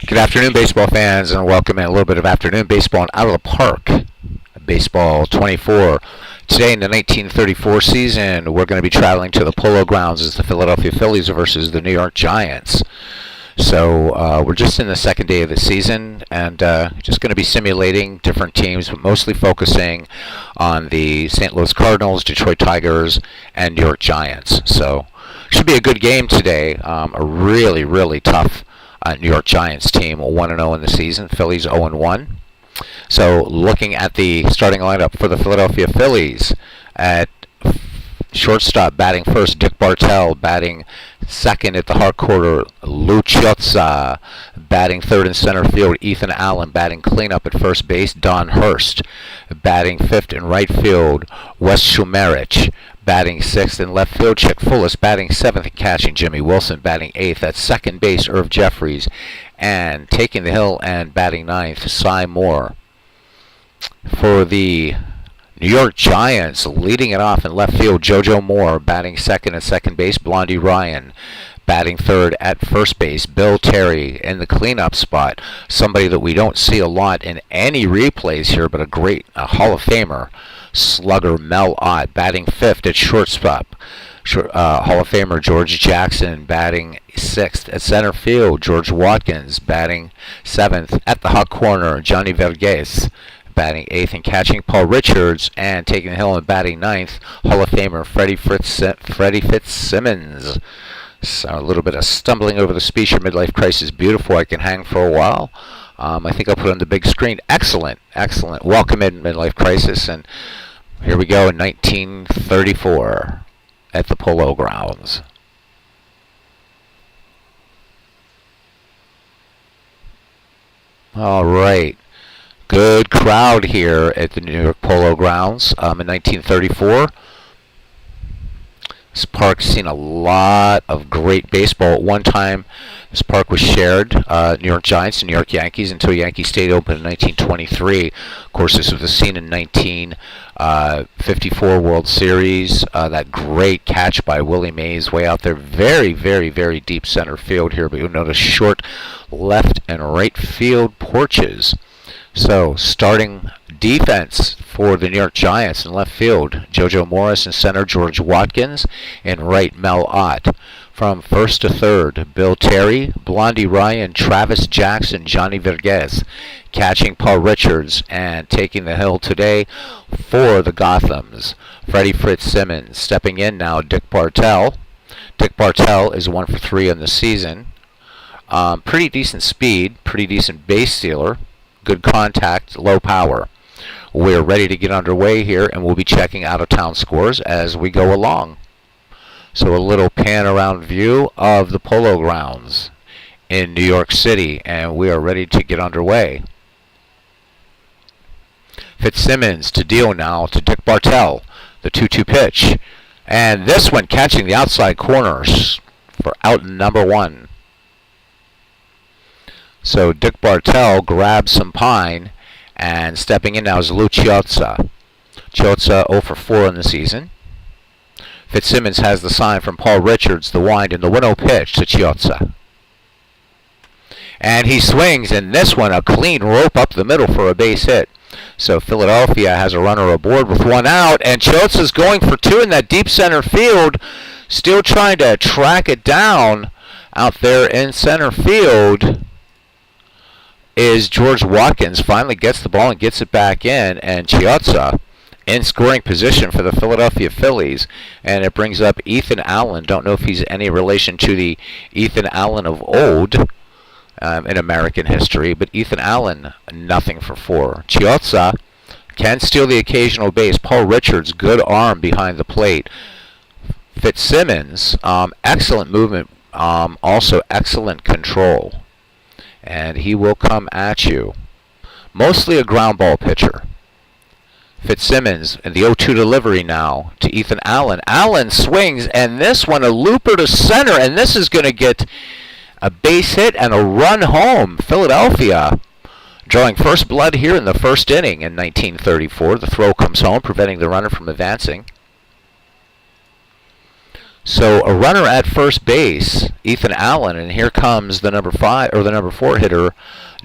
Good afternoon, baseball fans, and welcome in a little bit of afternoon baseball and out of the park. Baseball 24. Today in the 1934 season, we're going to be traveling to the Polo Grounds as the Philadelphia Phillies versus the New York Giants. So we're just in the second day of the season and just going to be simulating different teams, but mostly focusing on the St. Louis Cardinals, Detroit Tigers, and New York Giants. So should be a good game today. A really, really tough New York Giants team, 1-0 in the season. Phillies 0-1. So looking at the starting lineup for the Philadelphia Phillies, at shortstop batting first, Dick Bartell. Batting second at the hard quarter, Lou Chiozza. Batting third in center field, Ethan Allen. Batting cleanup at first base, Don Hurst. Batting fifth in right field, Wes Shumarich. Batting sixth in left field, Chick Fullis. Batting seventh and catching, Jimmy Wilson. Batting eighth at second base, Irv Jeffries. And taking the hill and batting ninth, Cy Moore. For the New York Giants, leading it off in left field, JoJo Moore. Batting second at second base, Blondie Ryan. Batting third at first base, Bill Terry. In the cleanup spot, somebody that we don't see a lot in any replays here, but a Hall of Famer, slugger Mel Ott. Batting fifth at shortstop, Hall of Famer George Jackson. Batting sixth at center field, George Watkins. Batting seventh at the hot corner, Johnny Verghese. Batting eighth and catching, Paul Richards. And taking the hill and batting ninth, Hall of Famer Freddie Fitzsimmons. So a little bit of stumbling over the speech. Your midlife crisis, beautiful. I can hang for a while. I think I'll put it on the big screen. Excellent, excellent. Welcome in midlife crisis. And here we go in 1934 at the Polo Grounds. All right. Good crowd here at the New York Polo Grounds in 1934. This park's seen a lot of great baseball. At one time, this park was shared, New York Giants and New York Yankees, until Yankee Stadium opened in 1923. Of course, this was the scene in 1954 World Series. That great catch by Willie Mays way out there. Very, very, very deep center field here, but you'll notice short left and right field porches. So, starting defense for the New York Giants in left field, JoJo Morris. In center, George Watkins. In right, Mel Ott. From first to third, Bill Terry, Blondie Ryan, Travis Jackson, Johnny Verghese. Catching, Paul Richards. And taking the hill today for the Gothams, Freddie Fitzsimmons. Stepping in now, Dick Bartell. Dick Bartell is 1 for 3 on the season. Pretty decent speed, pretty decent base stealer. Good contact, low power. We're ready to get underway here, and we'll be checking out-of-town scores as we go along. So a little pan-around view of the Polo Grounds in New York City, and we are ready to get underway. Fitzsimmons to deal now to Dick Bartell, the 2-2 pitch. And this one catching the outside corners for out number 1. So Dick Bartell grabs some pine, and stepping in now is Lou Chiozza. Chiozza 0 for 4 in the season. Fitzsimmons has the sign from Paul Richards, the wind, and the 1-0 pitch to Chiozza. And he swings, and this one a clean rope up the middle for a base hit. So Philadelphia has a runner aboard with 1 out, and Chiozza's going for 2 in that deep center field, still trying to track it down out there in center field. Is George Watkins. Finally gets the ball and gets it back in, and Chiozza in scoring position for the Philadelphia Phillies. And it brings up Ethan Allen. Don't know if he's any relation to the Ethan Allen of old in American history, but Ethan Allen, nothing for 4. Chiozza can steal the occasional base. Paul Richards, good arm behind the plate. Fitzsimmons, excellent movement, also excellent control. And he will come at you. Mostly a ground ball pitcher. Fitzsimmons and the 0-2 delivery now to Ethan Allen. Allen swings, and this one a looper to center, and this is going to get a base hit and a run home. Philadelphia drawing first blood here in the first inning in 1934. The throw comes home, preventing the runner from advancing. So a runner at first base, Ethan Allen, and here comes the number 4 hitter,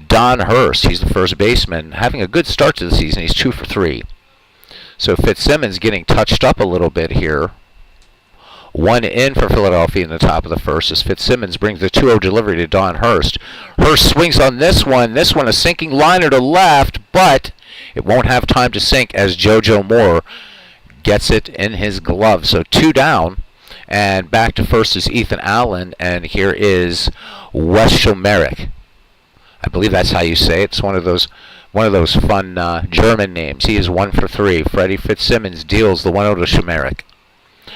Don Hurst. He's the first baseman, having a good start to the season. He's 2 for 3. So Fitzsimmons getting touched up a little bit here. 1 in for Philadelphia in the top of the first as Fitzsimmons brings the 2-0 delivery to Don Hurst. Hurst swings on this one. This one a sinking liner to left, but it won't have time to sink as JoJo Moore gets it in his glove. So 2 down, and back to first is Ethan Allen, and here is Wes Schomerick. I believe that's how you say it. It's one of those fun German names. He is 1 for 3. Freddie Fitzsimmons deals the 1-0 to Schomerick.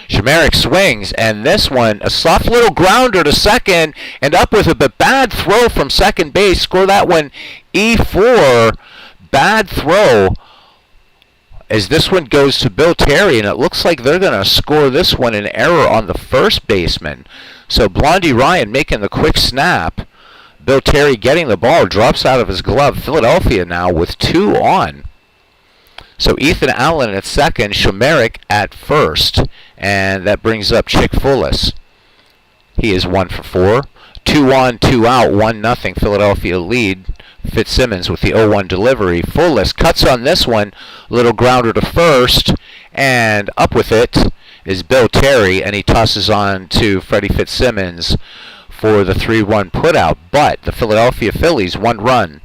Schomerick swings, and this one, a soft little grounder to second, and up with a bad throw from second base. Score that one E4. Bad throw as this one goes to Bill Terry, and it looks like they're going to score this one an error on the first baseman. So Blondie Ryan making the quick snap. Bill Terry getting the ball, drops out of his glove. Philadelphia now with 2 on. So Ethan Allen at second, Schomerick at first, and that brings up Chick Fullis. He is 1 for 4. 2 on, 2 out, 1-0 Philadelphia lead. Fitzsimmons with the 0-1 delivery. Fullis cuts on this one, little grounder to first, and up with it is Bill Terry, and he tosses on to Freddie Fitzsimmons for the 3-1 putout. But the Philadelphia Phillies, 1 run.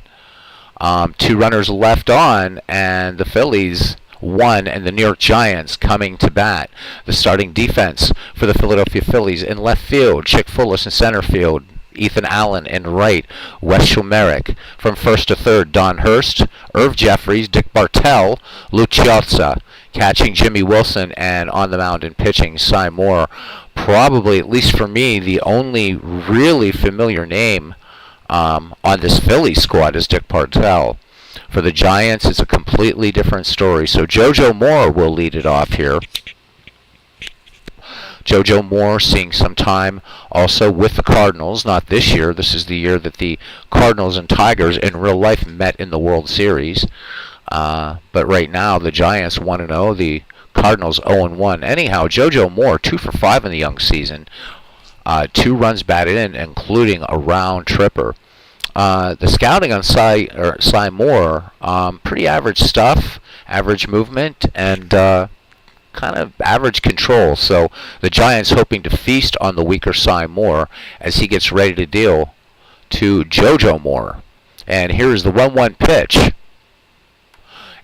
2 runners left on, and the Phillies 1, and the New York Giants coming to bat. The starting defense for the Philadelphia Phillies in left field, Chick Fullis in center field, Ethan Allen in right, Wes Schomerick. From first to third, Don Hurst, Irv Jeffries, Dick Bartell, Lou Chiozza, catching Jimmy Wilson, and on the mound and pitching Cy Moore. Probably, at least for me, the only really familiar name on this Phillies squad is Dick Bartell. For the Giants, it's a completely different story. So JoJo Moore will lead it off here. JoJo Moore seeing some time also with the Cardinals. Not this year. This is the year that the Cardinals and Tigers in real life met in the World Series. But right now, the Giants 1-0, the Cardinals 0-1. Anyhow, JoJo Moore 2 for 5 in the young season. 2 runs batted in, including a round tripper. The scouting on Cy Moore, pretty average stuff, average movement, and kind of average control. So the Giants hoping to feast on the weaker Cy Moore as he gets ready to deal to JoJo Moore. And here's the 1-1 pitch.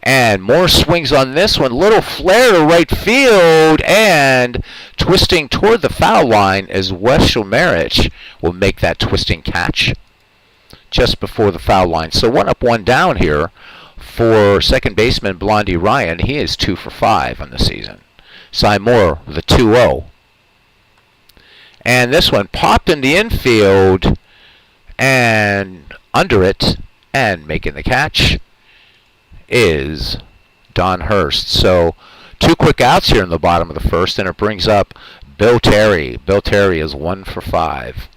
And Moore swings on this one. Little flare to right field, and twisting toward the foul line as Wes Schomerick will make that twisting catch just before the foul line. So 1 up, 1 down here for second baseman Blondie Ryan. He is 2 for 5 on the season. Cy Moore with a 2-0. And this one popped in the infield and under it, and making the catch is Don Hurst. So 2 quick outs here in the bottom of the first, and it brings up Bill Terry. Bill Terry is 1 for 5.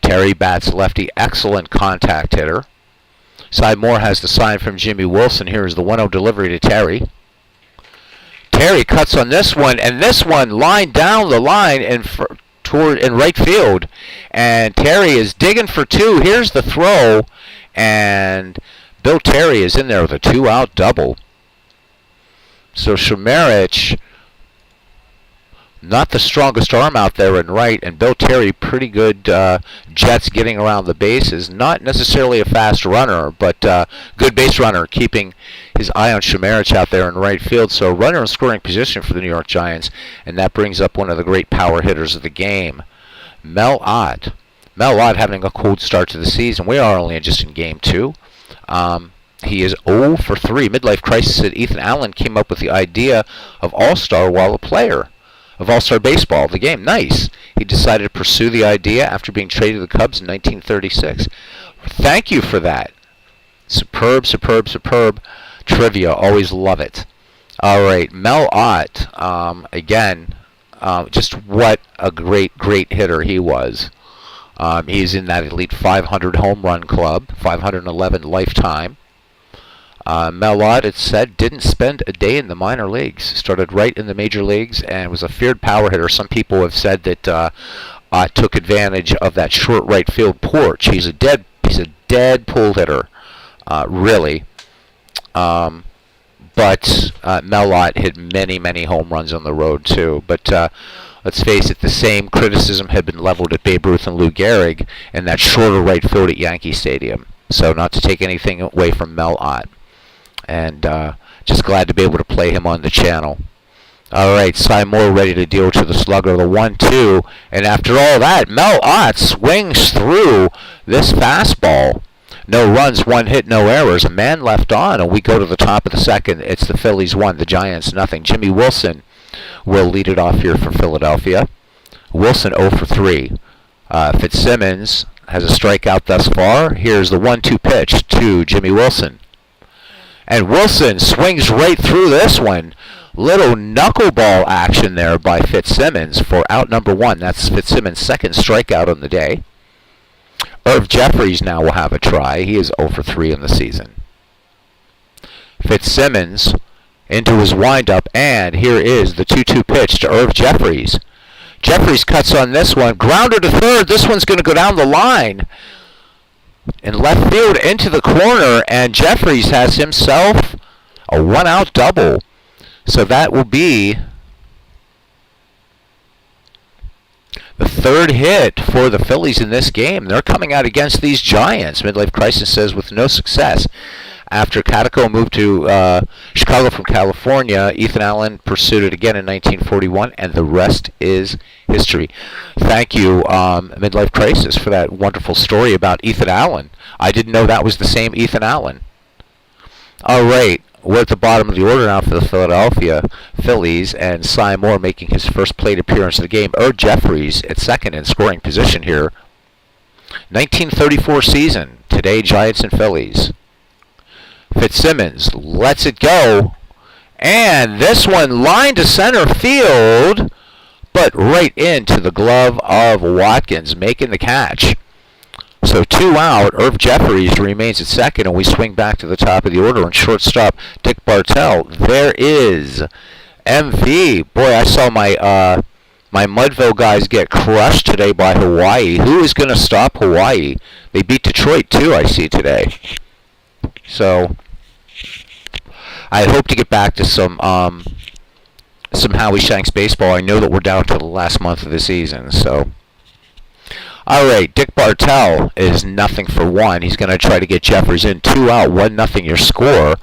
Terry bats lefty, excellent contact hitter. Cy Moore has the sign from Jimmy Wilson. Here is the 1-0 delivery to Terry. Terry cuts on this one, and this one lined down the line in right field. And Terry is digging for 2. Here's the throw, and Bill Terry is in there with a 2-out double. So Schomerick, not the strongest arm out there in right, and Bill Terry pretty good jets getting around the bases. Not necessarily a fast runner, but good base runner, keeping his eye on Schomerick out there in right field. So runner in scoring position for the New York Giants, and that brings up one of the great power hitters of the game, Mel Ott. Mel Ott having a cold start to the season. We are only just in game 2. He is 0 for 3. Midlife crisis that Ethan Allen came up with the idea of All-Star while a player of All-Star Baseball, the game. Nice. He decided to pursue the idea after being traded to the Cubs in 1936. Thank you for that. Superb, superb, superb trivia. Always love it. All right, Mel Ott, again, just what a great, great hitter he was. He's in that elite 500 home run club, 511 lifetime. Mel Ott, it said, didn't spend a day in the minor leagues. Started right in the major leagues and was a feared power hitter. Some people have said that Ott took advantage of that short right field porch. He's a dead pull hitter, really. But Mel Ott hit many home runs on the road too. But let's face it, the same criticism had been leveled at Babe Ruth and Lou Gehrig in that shorter right field at Yankee Stadium. So not to take anything away from Mel Ott. And just glad to be able to play him on the channel. All right, Cy Moore ready to deal to the slugger, the 1-2. And after all that, Mel Ott swings through this fastball. No runs, 1 hit, no errors. A man left on, and we go to the top of the second. It's the Phillies 1, the Giants nothing. Jimmy Wilson will lead it off here for Philadelphia. Wilson 0 for 3. Fitzsimmons has a strikeout thus far. Here's the 1-2 pitch to Jimmy Wilson. And Wilson swings right through this one. Little knuckleball action there by Fitzsimmons for out number 1. That's Fitzsimmons' second strikeout on the day. Irv Jeffries now will have a try. He is 0 for 3 in the season. Fitzsimmons into his windup, and here is the 2-2 pitch to Irv Jeffries. Jeffries cuts on this one. Grounder to third. This one's going to go down the line. In left field into the corner, and Jeffries has himself a 1-out double. So that will be the third hit for the Phillies in this game. They're coming out against these Giants. Midlife Crisis says with no success. After Catico moved to Chicago from California, Ethan Allen pursued it again in 1941, and the rest is history. Thank you, Midlife Crisis, for that wonderful story about Ethan Allen. I didn't know that was the same Ethan Allen. All right, we're at the bottom of the order now for the Philadelphia Phillies, and Cy Moore making his first plate appearance in the game. Irv Jeffries at second in scoring position here. 1934 season. Today, Giants and Phillies. Fitzsimmons lets it go, and this one lined to center field, but right into the glove of Watkins, making the catch. So 2 out, Irv Jeffries remains at second, and we swing back to the top of the order, and shortstop Dick Bartell. There is MV. Boy, I saw my Mudville guys get crushed today by Hawaii. Who is going to stop Hawaii? They beat Detroit too, I see today. So I hope to get back to some Howie Shanks baseball. I know that we're down to the last month of the season. So, all right, Dick Bartell is 0-for-1. He's going to try to get Jeffers in. 2 out, 1-0 your score.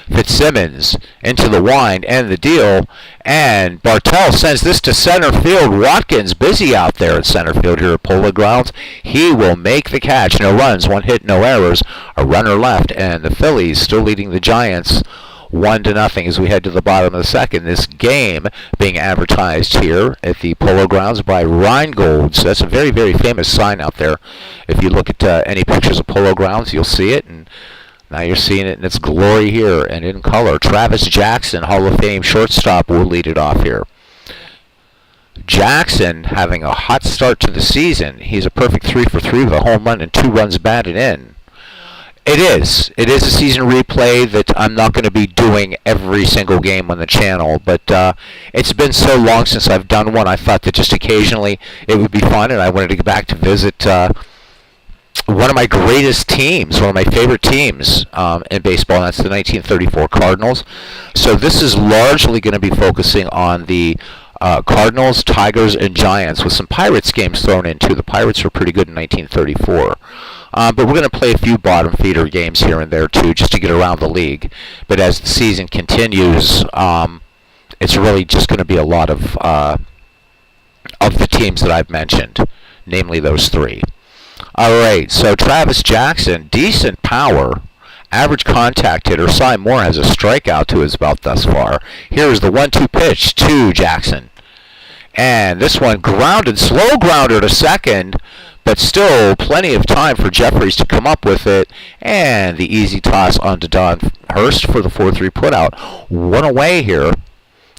Fitzsimmons into the wind and the deal, and Bartell sends this to center field. Watkins busy out there at center field here at Polo Grounds. He will make the catch. No runs, 1 hit, no errors. A runner left, and the Phillies still leading the Giants 1-0 as we head to the bottom of the second. This game being advertised here at the Polo Grounds by Rheingold. So that's a very, very famous sign out there. If you look at any pictures of Polo Grounds, you'll see it, and now you're seeing it in its glory here and in color. Travis Jackson, Hall of Fame shortstop, will lead it off here. Jackson having a hot start to the season. He's a perfect 3-for-3 with a home run and 2 runs batted in. It is a season replay that I'm not going to be doing every single game on the channel, but it's been so long since I've done one. I thought that just occasionally it would be fun, and I wanted to get back to visit one of my greatest teams, one of my favorite teams in baseball, and that's the 1934 Cardinals. So this is largely going to be focusing on the Cardinals, Tigers, and Giants, with some Pirates games thrown in too. The Pirates were pretty good in 1934. But we're going to play a few bottom feeder games here and there too, just to get around the league. But as the season continues, it's really just going to be a lot of the teams that I've mentioned, namely those 3. All right, so Travis Jackson, decent power, average contact hitter. Cy Moore has a strikeout to his belt thus far. Here is the 1-2 pitch to Jackson. And this one grounded, slow grounder to second, but still plenty of time for Jeffries to come up with it. And the easy toss onto Don Hurst for the 4-3 putout. 1 away here.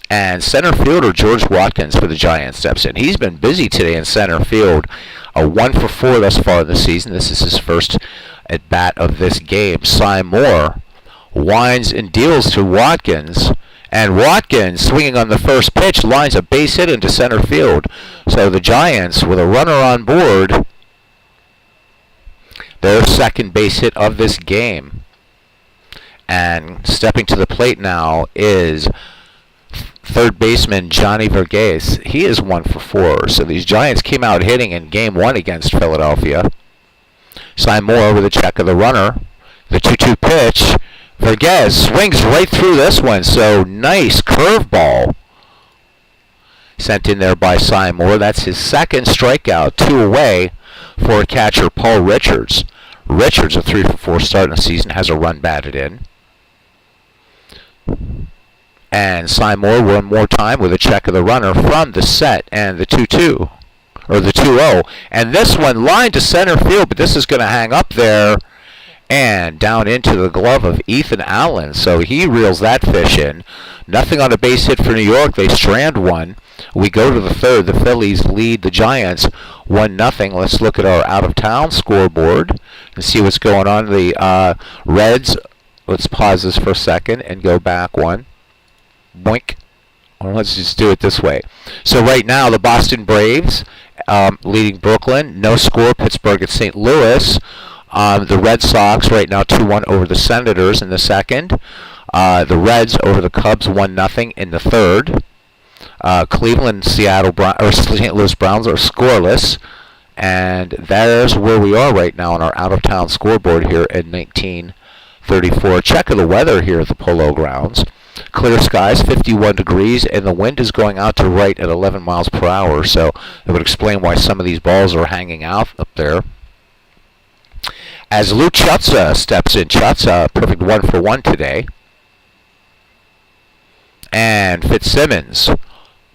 And center fielder George Watkins for the Giants steps in. He's been busy today in center field. A 1-for-4 thus far in the season. This is his first at bat of this game. Cy Moore winds and deals to Watkins. And Watkins, swinging on the first pitch, lines a base hit into center field. So the Giants, with a runner on board, their second base hit of this game. And stepping to the plate now is third baseman Johnny Verghese. He is 1 for 4. So these Giants came out hitting in Game 1 against Philadelphia. Cy Moore with a check of the runner. The 2-2 pitch. Verghese swings right through this one. So nice curveball sent in there by Cy Moore. That's his second strikeout. 2 away for catcher Paul Richards. Richards, a 3 for 4 start in the season, has a run batted in. And Cy Moore one more time with a check of the runner from the set and the 2-2, or the 2-0. And this one lined to center field, but this is going to hang up there and down into the glove of Ethan Allen. So he reels that fish in. Nothing on a base hit for New York. They strand one. We go to the third. The Phillies lead the Giants 1-0. Let's look at our out-of-town scoreboard and see what's going on. The Reds, let's pause this for a second and go back one. Boink. Or let's just do it this way. So right now, the Boston Braves leading Brooklyn. No score, Pittsburgh at St. Louis. The Red Sox right now 2-1 over the Senators in the second. The Reds over the Cubs 1-0 in the third. Cleveland, St. Louis Browns are scoreless. And there's where we are right now on our out-of-town scoreboard here in 1934. Check of the weather here at the Polo Grounds. Clear skies, 51 degrees, and the wind is going out to right at 11 miles per hour. So it would explain why some of these balls are hanging out up there. As Lou Chutza steps in. Chutza, perfect 1 for 1 today. And Fitzsimmons.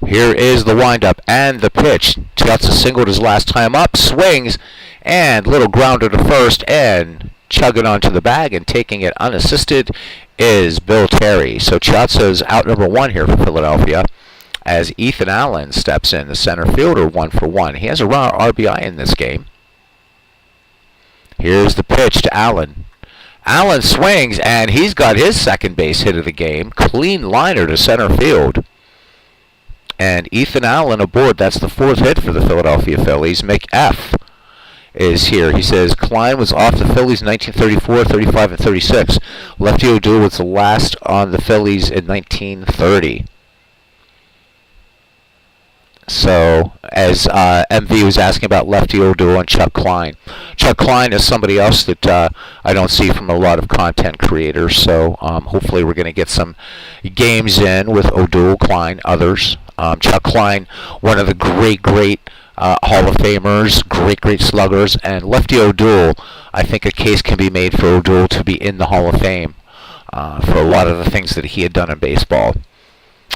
Here is the windup and the pitch. Chutza singled his last time up, swings, and little grounder to first, and chugging onto the bag and taking it unassisted is Bill Terry. So Chutza's out number 1 here for Philadelphia as Ethan Allen steps in, the center fielder, 1 for 1. He has a RBI in this game. Here's the pitch to Allen. Allen swings, and he's got his second base hit of the game. Clean liner to center field. And Ethan Allen aboard. That's the 4th hit for the Philadelphia Phillies. McF is here. He says Klein was off the Phillies in 1934, 35, and 36. Lefty O'Doul was the last on the Phillies in 1930. So, as MV was asking about Lefty O'Doul and Chuck Klein. Chuck Klein is somebody else that I don't see from a lot of content creators. So, hopefully we're going to get some games in with O'Doul, Klein, others. Chuck Klein, one of the great Hall of Famers, great sluggers. And Lefty O'Doul, I think a case can be made for O'Doul to be in the Hall of Fame for a lot of the things that he had done in baseball.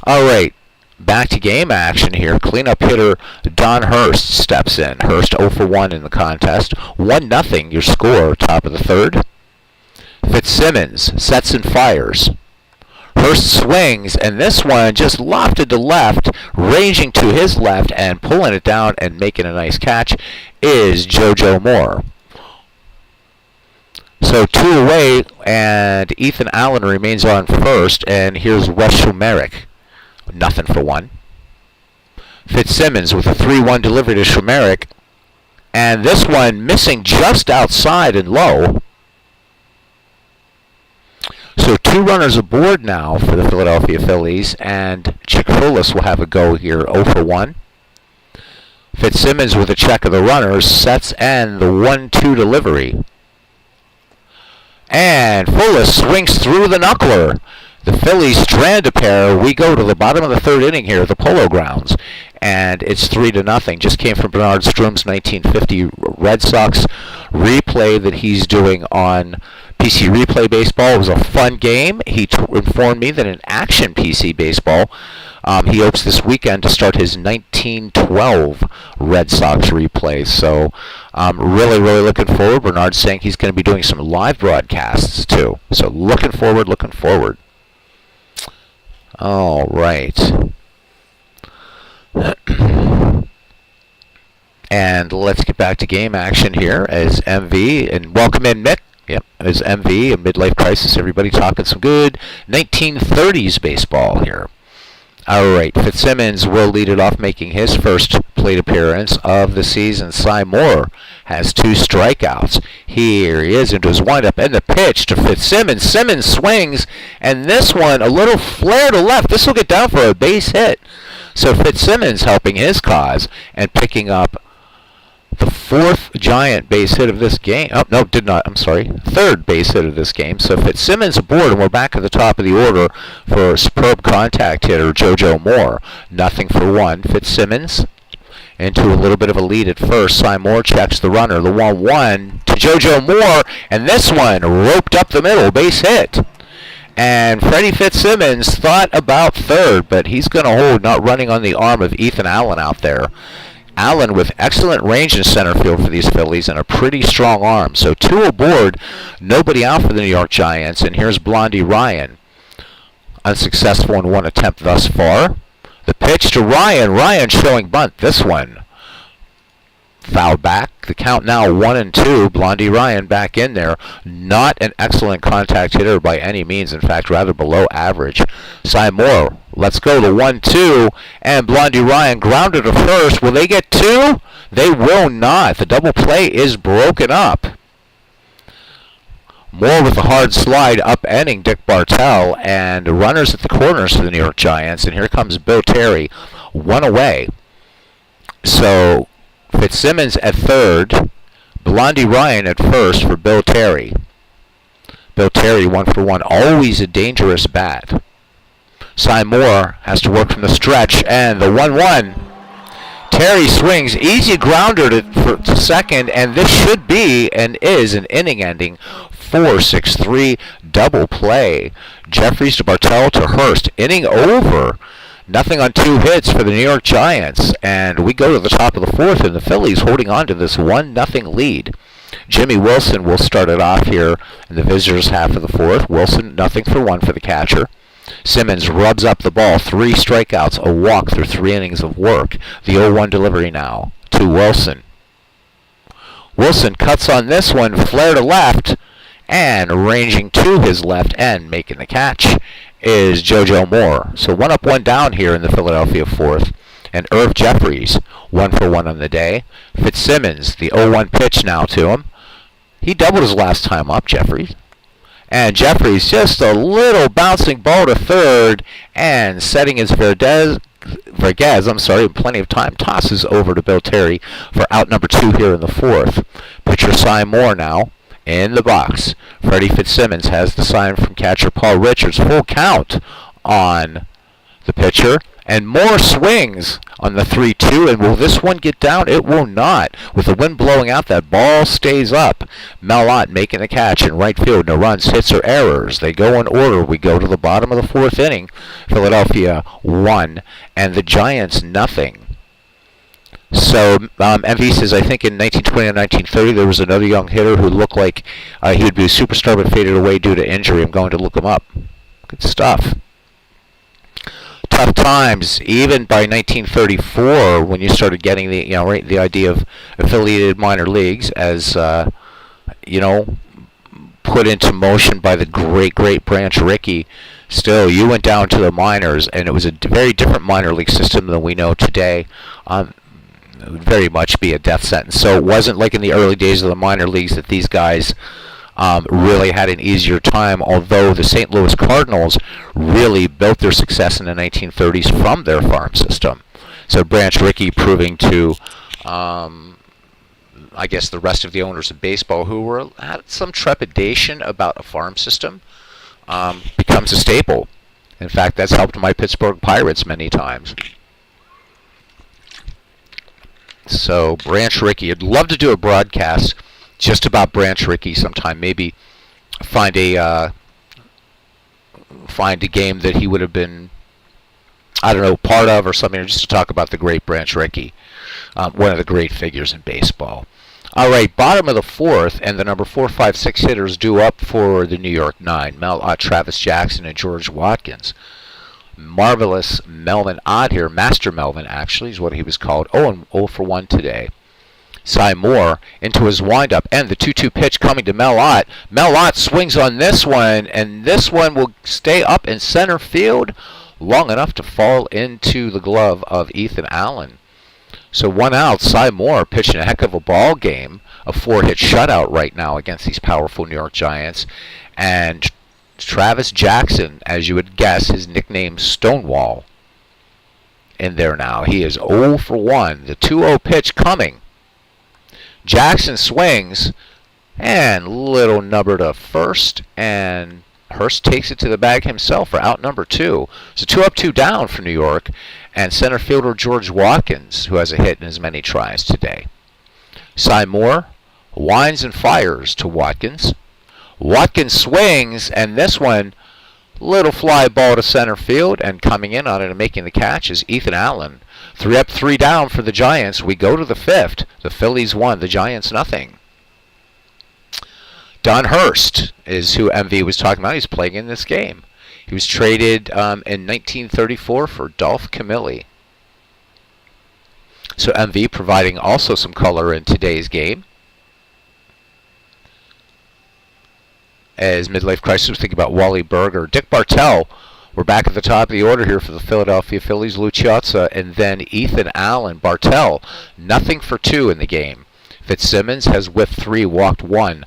All right. Back to game action here. Cleanup hitter Don Hurst steps in. Hurst 0 for 1 in the contest. 1-0 your score, top of the third. Fitzsimmons sets and fires. Hurst swings, and this one just lofted to left, ranging to his left and pulling it down and making a nice catch is JoJo Moore. So 2 away, and Ethan Allen remains on first, and here's Wes Shumerick. 0 for 1. Fitzsimmons with a 3-1 delivery to Shumerick. And this one missing just outside and low. So 2 runners aboard now for the Philadelphia Phillies. And Chick Fullis will have a go here, 0 for 1. Fitzsimmons with a check of the runners, sets and the 1-2 delivery. And Fullis swings through the knuckler. The Phillies strand a pair. We go to the bottom of the third inning here at the Polo Grounds, and it's 3-0. Just came from Bernard Strom's 1950 Red Sox replay that he's doing on PC Replay Baseball. It was a fun game. He informed me that in Action PC Baseball, he hopes this weekend to start his 1912 Red Sox replay. So really looking forward. Bernard's saying he's going to be doing some live broadcasts too. So looking forward. All right. And let's get back to game action here as MV, and welcome in Mick. Yep, it's MV, a midlife crisis. Everybody talking some good 1930s baseball here. All right, Fitzsimmons will lead it off, making his first plate appearance of the season. Cy Moore has 2 strikeouts. Here he is into his windup, and the pitch to Fitzsimmons. Simmons swings, and this one, a little flare to left. This will get down for a base hit. So Fitzsimmons helping his cause and picking up the 4th Giant base hit of this game. Oh, no, did not. I'm sorry. 3rd base hit of this game. So Fitzsimmons aboard, and we're back at the top of the order for superb contact hitter JoJo Moore. 0-for-1. Fitzsimmons into a little bit of a lead at first. Cy Moore checks the runner. The 1-1 to JoJo Moore, and this one roped up the middle. Base hit. And Freddie Fitzsimmons thought about 3rd, but he's going to hold, not running on the arm of Ethan Allen out there. Allen with excellent range in center field for these Phillies and a pretty strong arm. So 2 aboard, nobody out for the New York Giants. And here's Blondie Ryan. Unsuccessful in 1 attempt thus far. The pitch to Ryan. Ryan showing bunt. This one fouled back. The count now 1-2. Blondie Ryan back in there. Not an excellent contact hitter by any means. In fact, rather below average. Cy Moore, let's go to 1-2. And Blondie Ryan grounded to first. Will they get 2? They will not. The double play is broken up. Moore with a hard slide upending Dick Bartell. And runners at the corners for the New York Giants. And here comes Bill Terry. 1 away. So Fitzsimmons at 3rd, Blondie Ryan at 1st for Bill Terry. Bill Terry 1-for-1, always a dangerous bat. Cy Moore has to work from the stretch, and the 1-1. Terry swings, easy grounder to second, and this should be and is an inning-ending 4-6-3 double play. Jeffries to Bartell to Hurst, inning over. 0 on 2 hits for the New York Giants, and we go to the top of the 4th, and the Phillies holding on to this 1-0 lead. Jimmy Wilson will start it off here in the visitors' half of the 4th. Wilson 0-for-1 for the catcher. Simmons rubs up the ball, 3 strikeouts, a walk through 3 innings of work. The 0-1 delivery now to Wilson. Wilson cuts on this one, flare to left, and ranging to his left end, making the catch, is JoJo Moore. So 1 up, 1 down here in the Philadelphia 4th. And Irv Jeffries, 1-for-1 on the day. Fitzsimmons, the 0-1 pitch now to him. He doubled his last time up, Jeffries. And Jeffries just a little bouncing ball to 3rd, and setting his Vergez, plenty of time, tosses over to Bill Terry for out number 2 here in the 4th. Pitcher Cy Moore now in the box. Freddie Fitzsimmons has the sign from catcher Paul Richards. Full count on the pitcher. And Moore swings on the 3-2. And will this one get down? It will not. With the wind blowing out, that ball stays up. Melott making the catch in right field. No runs, hits, or errors. They go in order. We go to the bottom of the 4th inning. Philadelphia 1 and the Giants 0. So MV says, I think in 1920 and 1930 there was another young hitter who looked like he would be a superstar but faded away due to injury. I'm going to look him up. Good stuff. Tough times, even by 1934, when you started getting the idea of affiliated minor leagues as put into motion by the great Branch Rickey. Still, you went down to the minors, and it was a very different minor league system than we know today. It would very much be a death sentence. So it wasn't like in the early days of the minor leagues that these guys really had an easier time, although the St. Louis Cardinals really built their success in the 1930s from their farm system. So Branch Rickey proving to, I guess, the rest of the owners of baseball who had some trepidation about a farm system becomes a staple. In fact, that's helped my Pittsburgh Pirates many times. So Branch Rickey, I'd love to do a broadcast just about Branch Rickey sometime. Maybe find a game that he would have been, I don't know, part of or something, or just to talk about the great Branch Rickey, one of the great figures in baseball. All right, bottom of the 4th, and the number 4, 5, 6 hitters due up for the New York 9. Mel Ott, Travis Jackson, and George Watkins. Marvelous Melvin Ott here, Master Melvin actually is what he was called. 0-for-1 today. Cy Moore into his windup, and the 2-2 pitch coming to Mel Ott. Mel Ott swings on this one, and this one will stay up in center field long enough to fall into the glove of Ethan Allen. So 1 out. Cy Moore pitching a heck of a ball game, a 4-hit shutout right now against these powerful New York Giants. And Travis Jackson, as you would guess, his nickname Stonewall, in there now. He is 0 for 1. The 2-0 pitch coming. Jackson swings, and little number to first, and Hurst takes it to the bag himself for out number 2. So 2 up, 2 down for New York, and center fielder George Watkins, who has a hit in as many tries today. Cy Moore winds and fires to Watkins. Watkins swings, and this one, little fly ball to center field, and coming in on it and making the catch is Ethan Allen. 3 up, 3 down for the Giants. We go to the 5th. The Phillies 1, the Giants nothing. Don Hurst is who MV was talking about. He's playing in this game. He was traded in 1934 for Dolph Camilli. So MV providing also some color in today's game. As Midlife Crisis was thinking about Wally Berger. Dick Bartell, we're back at the top of the order here for the Philadelphia Phillies. Lou Chiozza and then Ethan Allen. Bartell, nothing for 2 in the game. Fitzsimmons has whiffed 3, walked 1.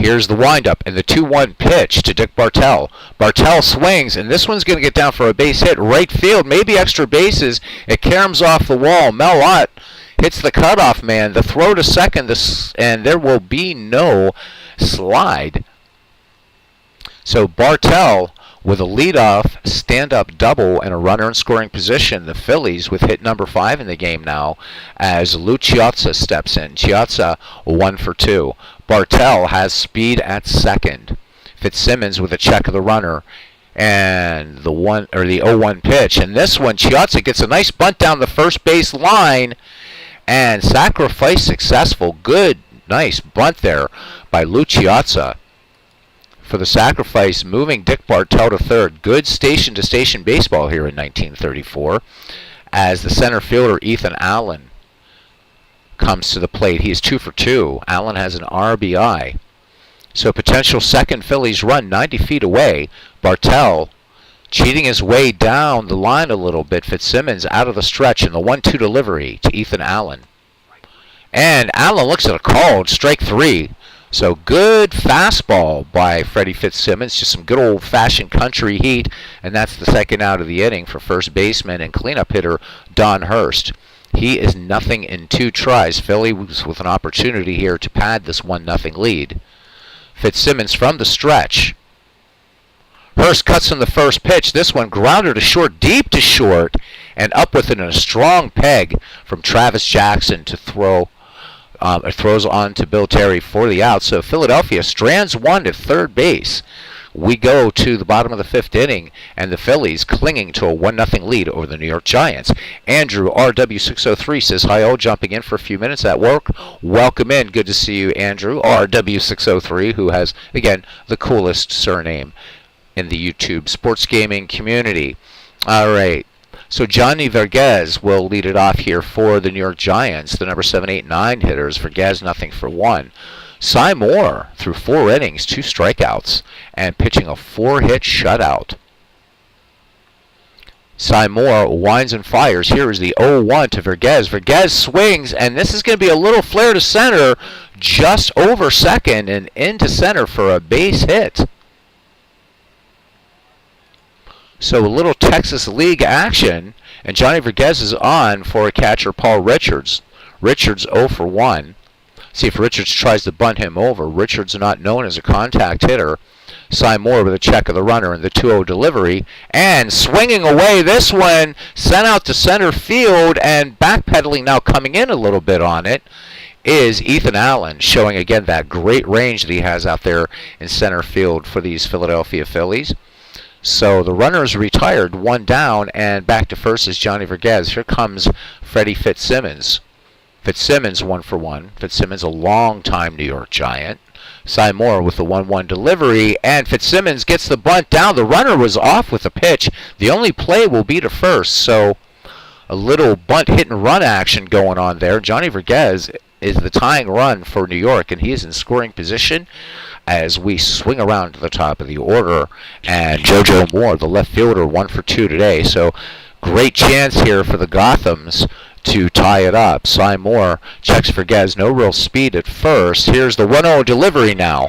Here's the windup and the 2-1 pitch to Dick Bartell. Bartell swings, and this one's going to get down for a base hit. Right field, maybe extra bases. It caroms off the wall. Mel Ott hits the cutoff man. The throw to second, and there will be no slide. So Bartell with a leadoff stand-up double and a runner in scoring position. The Phillies with hit number 5 in the game now as Lou Chiozza steps in. Chiozza 1 for 2. Bartell has speed at second. Fitzsimmons with a check of the runner and the 0-1 pitch. And this one, Chiozza gets a nice bunt down the first base line and sacrifice successful. Good, nice bunt there by Lou Chiozza for the sacrifice, moving Dick Bartell to third. Good station-to-station baseball here in 1934 as the center fielder Ethan Allen comes to the plate. He is 2 for 2. Allen has an RBI. So potential second Phillies run 90 feet away. Bartell cheating his way down the line a little bit. Fitzsimmons out of the stretch in the 1-2 delivery to Ethan Allen. And Allen looks at a called strike 3. So good fastball by Freddie Fitzsimmons. Just some good old-fashioned country heat. And that's the second out of the inning for first baseman and cleanup hitter Don Hurst. He is nothing in 2 tries. Philly was with an opportunity here to pad this 1-0 lead. Fitzsimmons from the stretch. Hurst cuts in the first pitch. This one grounded to short, deep to short, and up with it in a strong peg from Travis Jackson to throw. Throws on to Bill Terry for the out. So Philadelphia strands 1 to third base. We go to the bottom of the 5th inning, and the Phillies clinging to a 1-0 lead over the New York Giants. Andrew, RW603, says, hi, all, jumping in for a few minutes at work. Welcome in. Good to see you, Andrew, RW603, who has, again, the coolest surname in the YouTube sports gaming community. All right. So Johnny Vergez will lead it off here for the New York Giants, the number 7, 8, 9 hitters. Vergez nothing for 1. Cy Moore through 4 innings, 2 strikeouts, and pitching a 4-hit shutout. Cy Moore winds and fires. Here is the 0-1 to Vergez. Vergez swings, and this is going to be a little flare to center, just over second and into center for a base hit. So a little Texas League action, and Johnny Vergez is on for a catcher, Paul Richards. Richards 0 for 1. See if Richards tries to bunt him over. Richards not known as a contact hitter. Cy Moore with a check of the runner and the 2-0 delivery. And swinging away this one, sent out to center field, and backpedaling now coming in a little bit on it is Ethan Allen, showing again that great range that he has out there in center field for these Philadelphia Phillies. So the runner is retired, 1 down, and back to first is Johnny Vergez. Here comes Freddie Fitzsimmons. Fitzsimmons 1 for 1. Fitzsimmons a long-time New York Giant. Cy Moore with the 1-1 delivery, and Fitzsimmons gets the bunt down. The runner was off with the pitch. The only play will be to first, so a little bunt hit and run action going on there. Johnny Vergez is the tying run for New York, and he is in scoring position as we swing around to the top of the order. And JoJo Moore, the left fielder, 1 for 2 today. So great chance here for the Gothams to tie it up. Cy Moore checks for Gez. No real speed at first. Here's the 1-0 delivery now.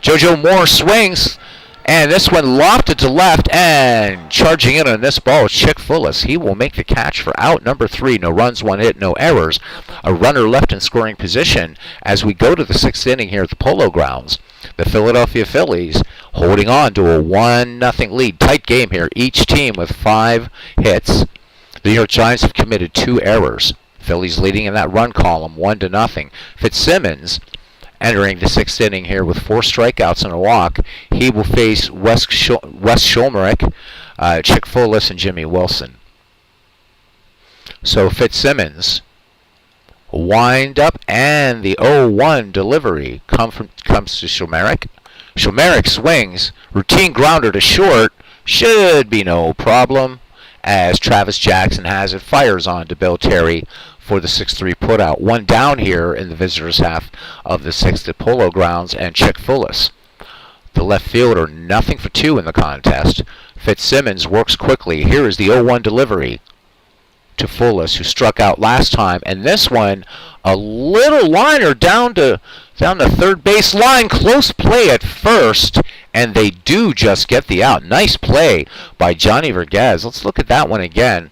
JoJo Moore swings, and this one lofted to left, and charging in on this ball is Chick Phillips. He will make the catch for out number 3. No runs, 1 hit, no errors. A runner left in scoring position as we go to the 6th inning here at the Polo Grounds. The Philadelphia Phillies holding on to a 1-0 lead. Tight game here. Each team with 5 hits. The New York Giants have committed 2 errors. Phillies leading in that run column, 1-0. Fitzsimmons entering the 6th inning here with 4 strikeouts and a walk. He will face Wes Schulmerich, Chick Phillips, and Jimmy Wilson. So Fitzsimmons wind up, and the 0-1 delivery comes to Schulmerich. Schulmerich swings, routine grounder to short, should be no problem, as Travis Jackson has it, fires on to Bill Terry for the 6-3 putout. 1 down here in the visitors' half of the 6th at Polo Grounds, and Chick Phillips, the left fielder, 0 for 2 in the contest. Fitzsimmons works quickly. Here is the 0-1 delivery to Fullis, who struck out last time, and this one, a little liner down to third base line. Close play at first, and they do just get the out. Nice play by Johnny Vergez. Let's look at that one again.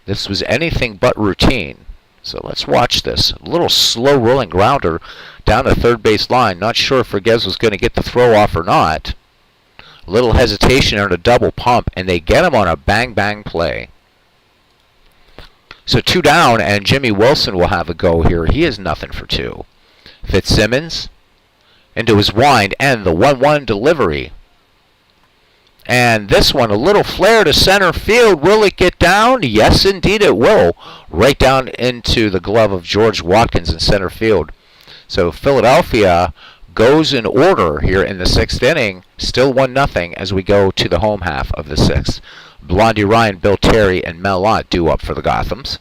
This was anything but routine. So let's watch this. A little slow rolling grounder down the third base line. Not sure if Vergez was going to get the throw off or not. A little hesitation and a double pump, and they get him on a bang-bang play. So 2 down, and Jimmy Wilson will have a go here. He is 0 for 2. Fitzsimmons into his wind, and the 1-1 delivery. And this one, a little flare to center field. Will it get down? Yes, indeed it will. Right down into the glove of George Watkins in center field. So Philadelphia goes in order here in the 6th inning. Still 1-0 as we go to the home half of the 6th. Blondie Ryan, Bill Terry, and Mel Ott due up for the Gothams.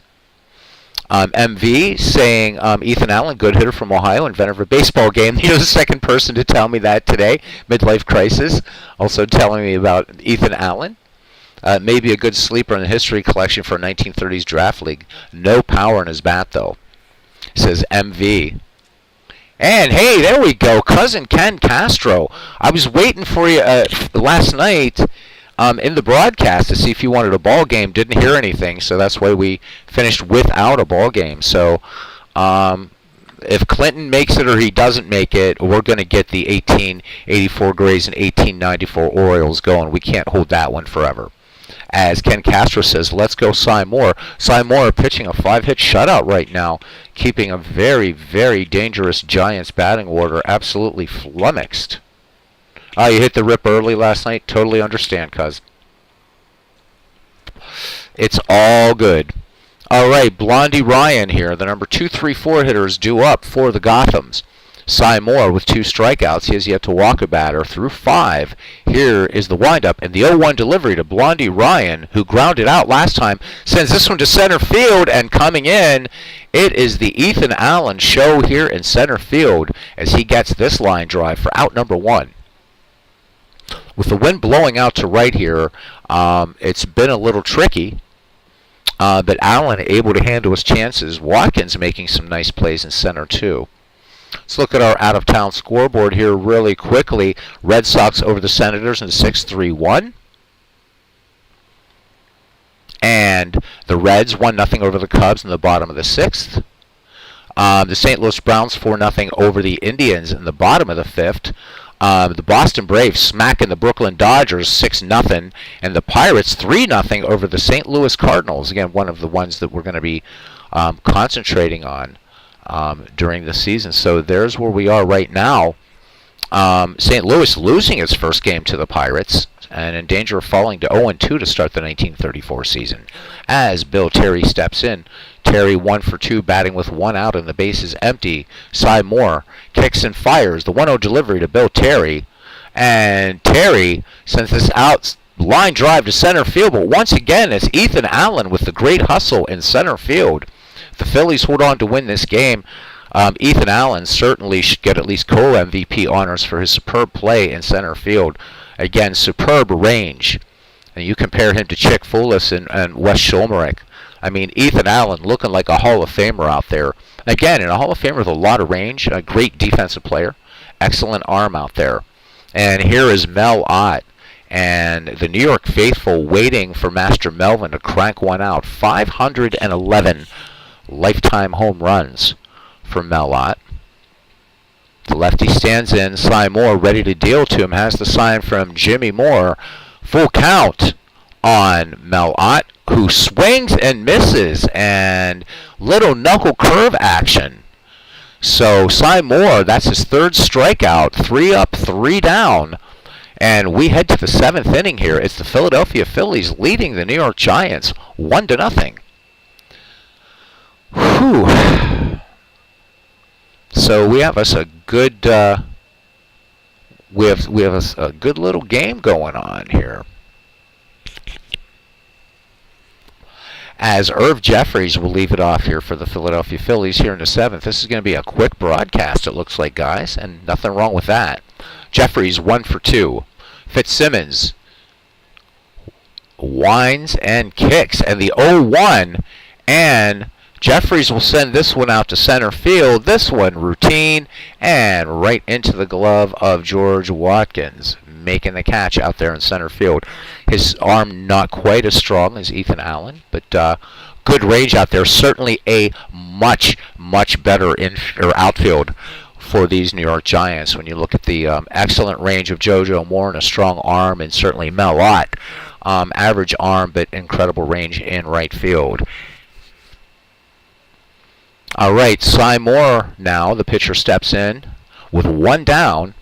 MV saying Ethan Allen, good hitter from Ohio, inventor of a baseball game. He was the second person to tell me that today. Midlife crisis. Also telling me about Ethan Allen. Maybe a good sleeper in the history collection for a 1930s draft league. No power in his bat, though, says MV. And, hey, there we go. Cousin Ken Castro. I was waiting for you last night in the broadcast to see if you wanted a ball game. Didn't hear anything, so that's why we finished without a ball game. So if Clinton makes it or he doesn't make it, we're going to get the 1884 Grays and 1894 Orioles going. We can't hold that one forever. As Ken Castro says, let's go Cy Moore. Cy Moore pitching a 5-hit shutout right now, keeping a very, very dangerous Giants batting order absolutely flummoxed. You hit the rip early last night. Totally understand, cuz. It's all good. All right, Blondie Ryan here. The number 2, 3, 4 hitters due up for the Gothams. Cy Moore with 2 strikeouts. He has yet to walk a batter through 5. Here is the windup, and the 0-1 delivery to Blondie Ryan, who grounded out last time, sends this one to center field, and coming in, it is the Ethan Allen show here in center field as he gets this line drive for out number 1. With the wind blowing out to right here, it's been a little tricky, but Allen able to handle his chances. Watkins making some nice plays in center too. Let's look at our out-of-town scoreboard here really quickly. Red Sox over the Senators in 6-3-1. And the Reds 1-0 over the Cubs in the bottom of the 6th. The St. Louis Browns 4-0 over the Indians in the bottom of the 5th. The Boston Braves smacking the Brooklyn Dodgers 6-0, and the Pirates 3-0 over the St. Louis Cardinals. Again, one of the ones that we're going to be concentrating on during the season. So there's where we are right now. St. Louis losing its first game to the Pirates and in danger of falling to 0-2 to start the 1934 season. As Bill Terry steps in, Terry 1 for 2, batting with 1 out and the bases empty. Cy Moore kicks and fires. The 1-0 delivery to Bill Terry. And Terry sends this out, line drive to center field. But once again, it's Ethan Allen with the great hustle in center field. The Phillies hold on to win this game. Ethan Allen certainly should get at least co-MVP honors for his superb play in center field. Again, superb range. And you compare him to Chick Fullis and Wes Schulmerich. I mean, Ethan Allen looking like a Hall of Famer out there. Again, in a Hall of Famer with a lot of range, a great defensive player, excellent arm out there. And here is Mel Ott. And the New York faithful waiting for Master Melvin to crank one out. 511 lifetime home runs for Mel Ott. The lefty stands in. Cy Moore ready to deal to him. Has the sign from Jimmy Moore. Full count on Mel Ott, who swings and misses. And little knuckle curve action. So Cy Moore, that's his third strikeout. 3 up, 3 down. And we head to the 7th inning here. It's the Philadelphia Phillies leading the New York Giants 1-0. Whew. So we have us a good we have us a good little game going on here. As Irv Jeffries will leave it off here for the Philadelphia Phillies here in the 7th. This is going to be a quick broadcast, it looks like, guys, and nothing wrong with that. Jeffries 1 for 2. Fitzsimmons winds and kicks, and the 0-1, and Jeffries will send this one out to center field. This one routine, and right into the glove of George Watkins, making the catch out there in center field. His arm not quite as strong as Ethan Allen, but good range out there. Certainly a much better outfield for these New York Giants when you look at the excellent range of JoJo Moore and a strong arm, and certainly Mel Ott. Average arm, but incredible range in right field. All right, Cy Moore now, the pitcher, steps in with 1 down.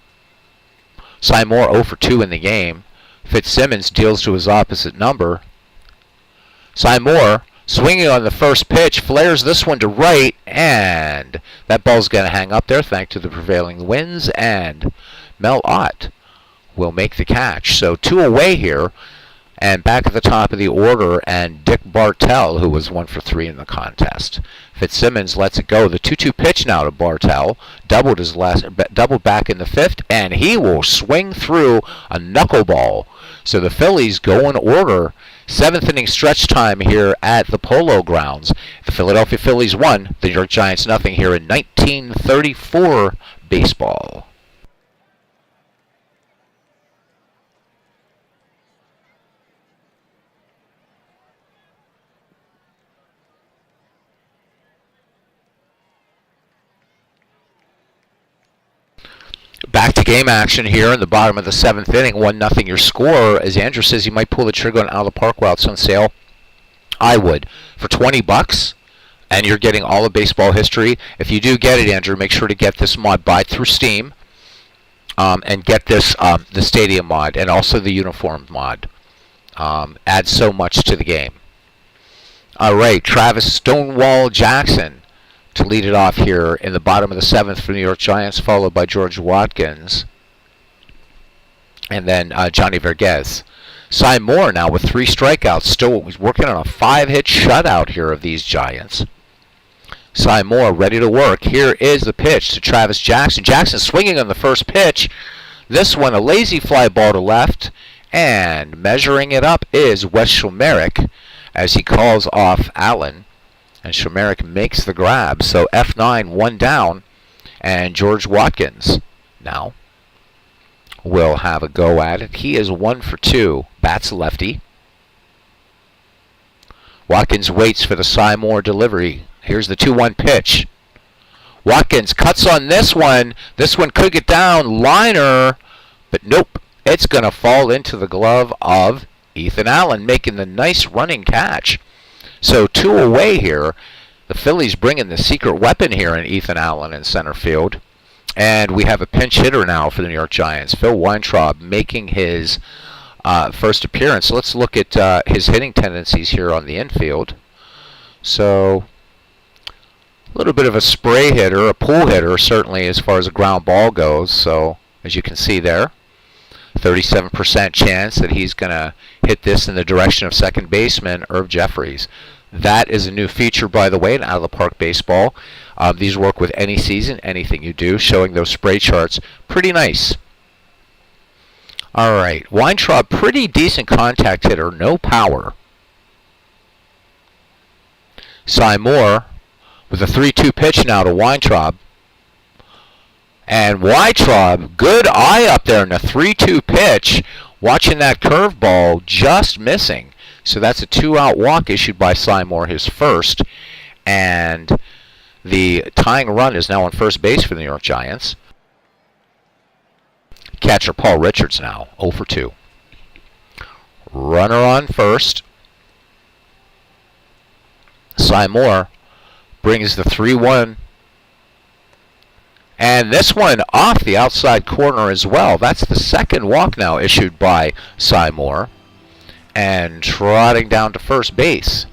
Cy Moore 0 for 2 in the game. Fitzsimmons deals to his opposite number. Cy Moore swinging on the first pitch, flares this one to right, and that ball's going to hang up there thanks to the prevailing winds, and Mel Ott will make the catch. So 2 away here, and back at the top of the order, and Dick Bartell, who was 1 for 3 in the contest. Fitzsimmons lets it go. The 2-2 pitch now to Bartell, doubled back in the 5th, and he will swing through a knuckleball. So the Phillies go in order. 7th inning stretch time here at the Polo Grounds. The Philadelphia Phillies 1, the New York Giants nothing here in 1934 baseball. Back to game action here in the bottom of the 7th inning. 1-0 your score. As Andrew says, you might pull the trigger on Out of the Park while it's on sale. I would. For $20, and you're getting all of baseball history. If you do get it, Andrew, make sure to get this mod. Buy it through Steam. And get this, the Stadium mod, and also the Uniform mod. Adds so much to the game. All right, Travis Stonewall Jackson to lead it off here in the bottom of the 7th for the New York Giants, followed by George Watkins. And then Johnny Vergez. Cy Moore now with 3 strikeouts. Still he's working on a 5-hit shutout here of these Giants. Cy Moore ready to work. Here is the pitch to Travis Jackson. Jackson swinging on the first pitch. This one a lazy fly ball to left. And measuring it up is Wes Schulmerich as he calls off Allen. And Schulmerich makes the grab. So F9, 1 down. And George Watkins now will have a go at it. He is 1 for 2. Bats lefty. Watkins waits for the Cy Moore delivery. Here's the 2-1 pitch. Watkins cuts on this one. This one could get down. Liner. But nope. It's going to fall into the glove of Ethan Allen, making the nice running catch. So 2 away here. The Phillies bringing the secret weapon here in Ethan Allen in center field. And we have a pinch hitter now for the New York Giants. Phil Weintraub making his first appearance. Let's look at his hitting tendencies here on the infield. So a little bit of a spray hitter, a pull hitter, certainly as far as a ground ball goes. So as you can see there, 37% chance that he's going to hit this in the direction of second baseman Irv Jeffries. That is a new feature, by the way, in Out of the Park Baseball. These work with any season, anything you do, showing those spray charts. Pretty nice. All right, Weintraub, pretty decent contact hitter, no power. Cy Moore with a 3-2 pitch now to Weintraub. And Weintraub, good eye up there in a 3-2 pitch, watching that curveball, just missing. So that's a 2-out walk issued by Cy Moore, his first. And the tying run is now on first base for the New York Giants. Catcher Paul Richards now, 0 for 2. Runner on first. Cy Moore brings the 3-1. And this one off the outside corner as well. That's the second walk now issued by Cy Moore. And trotting down to first base.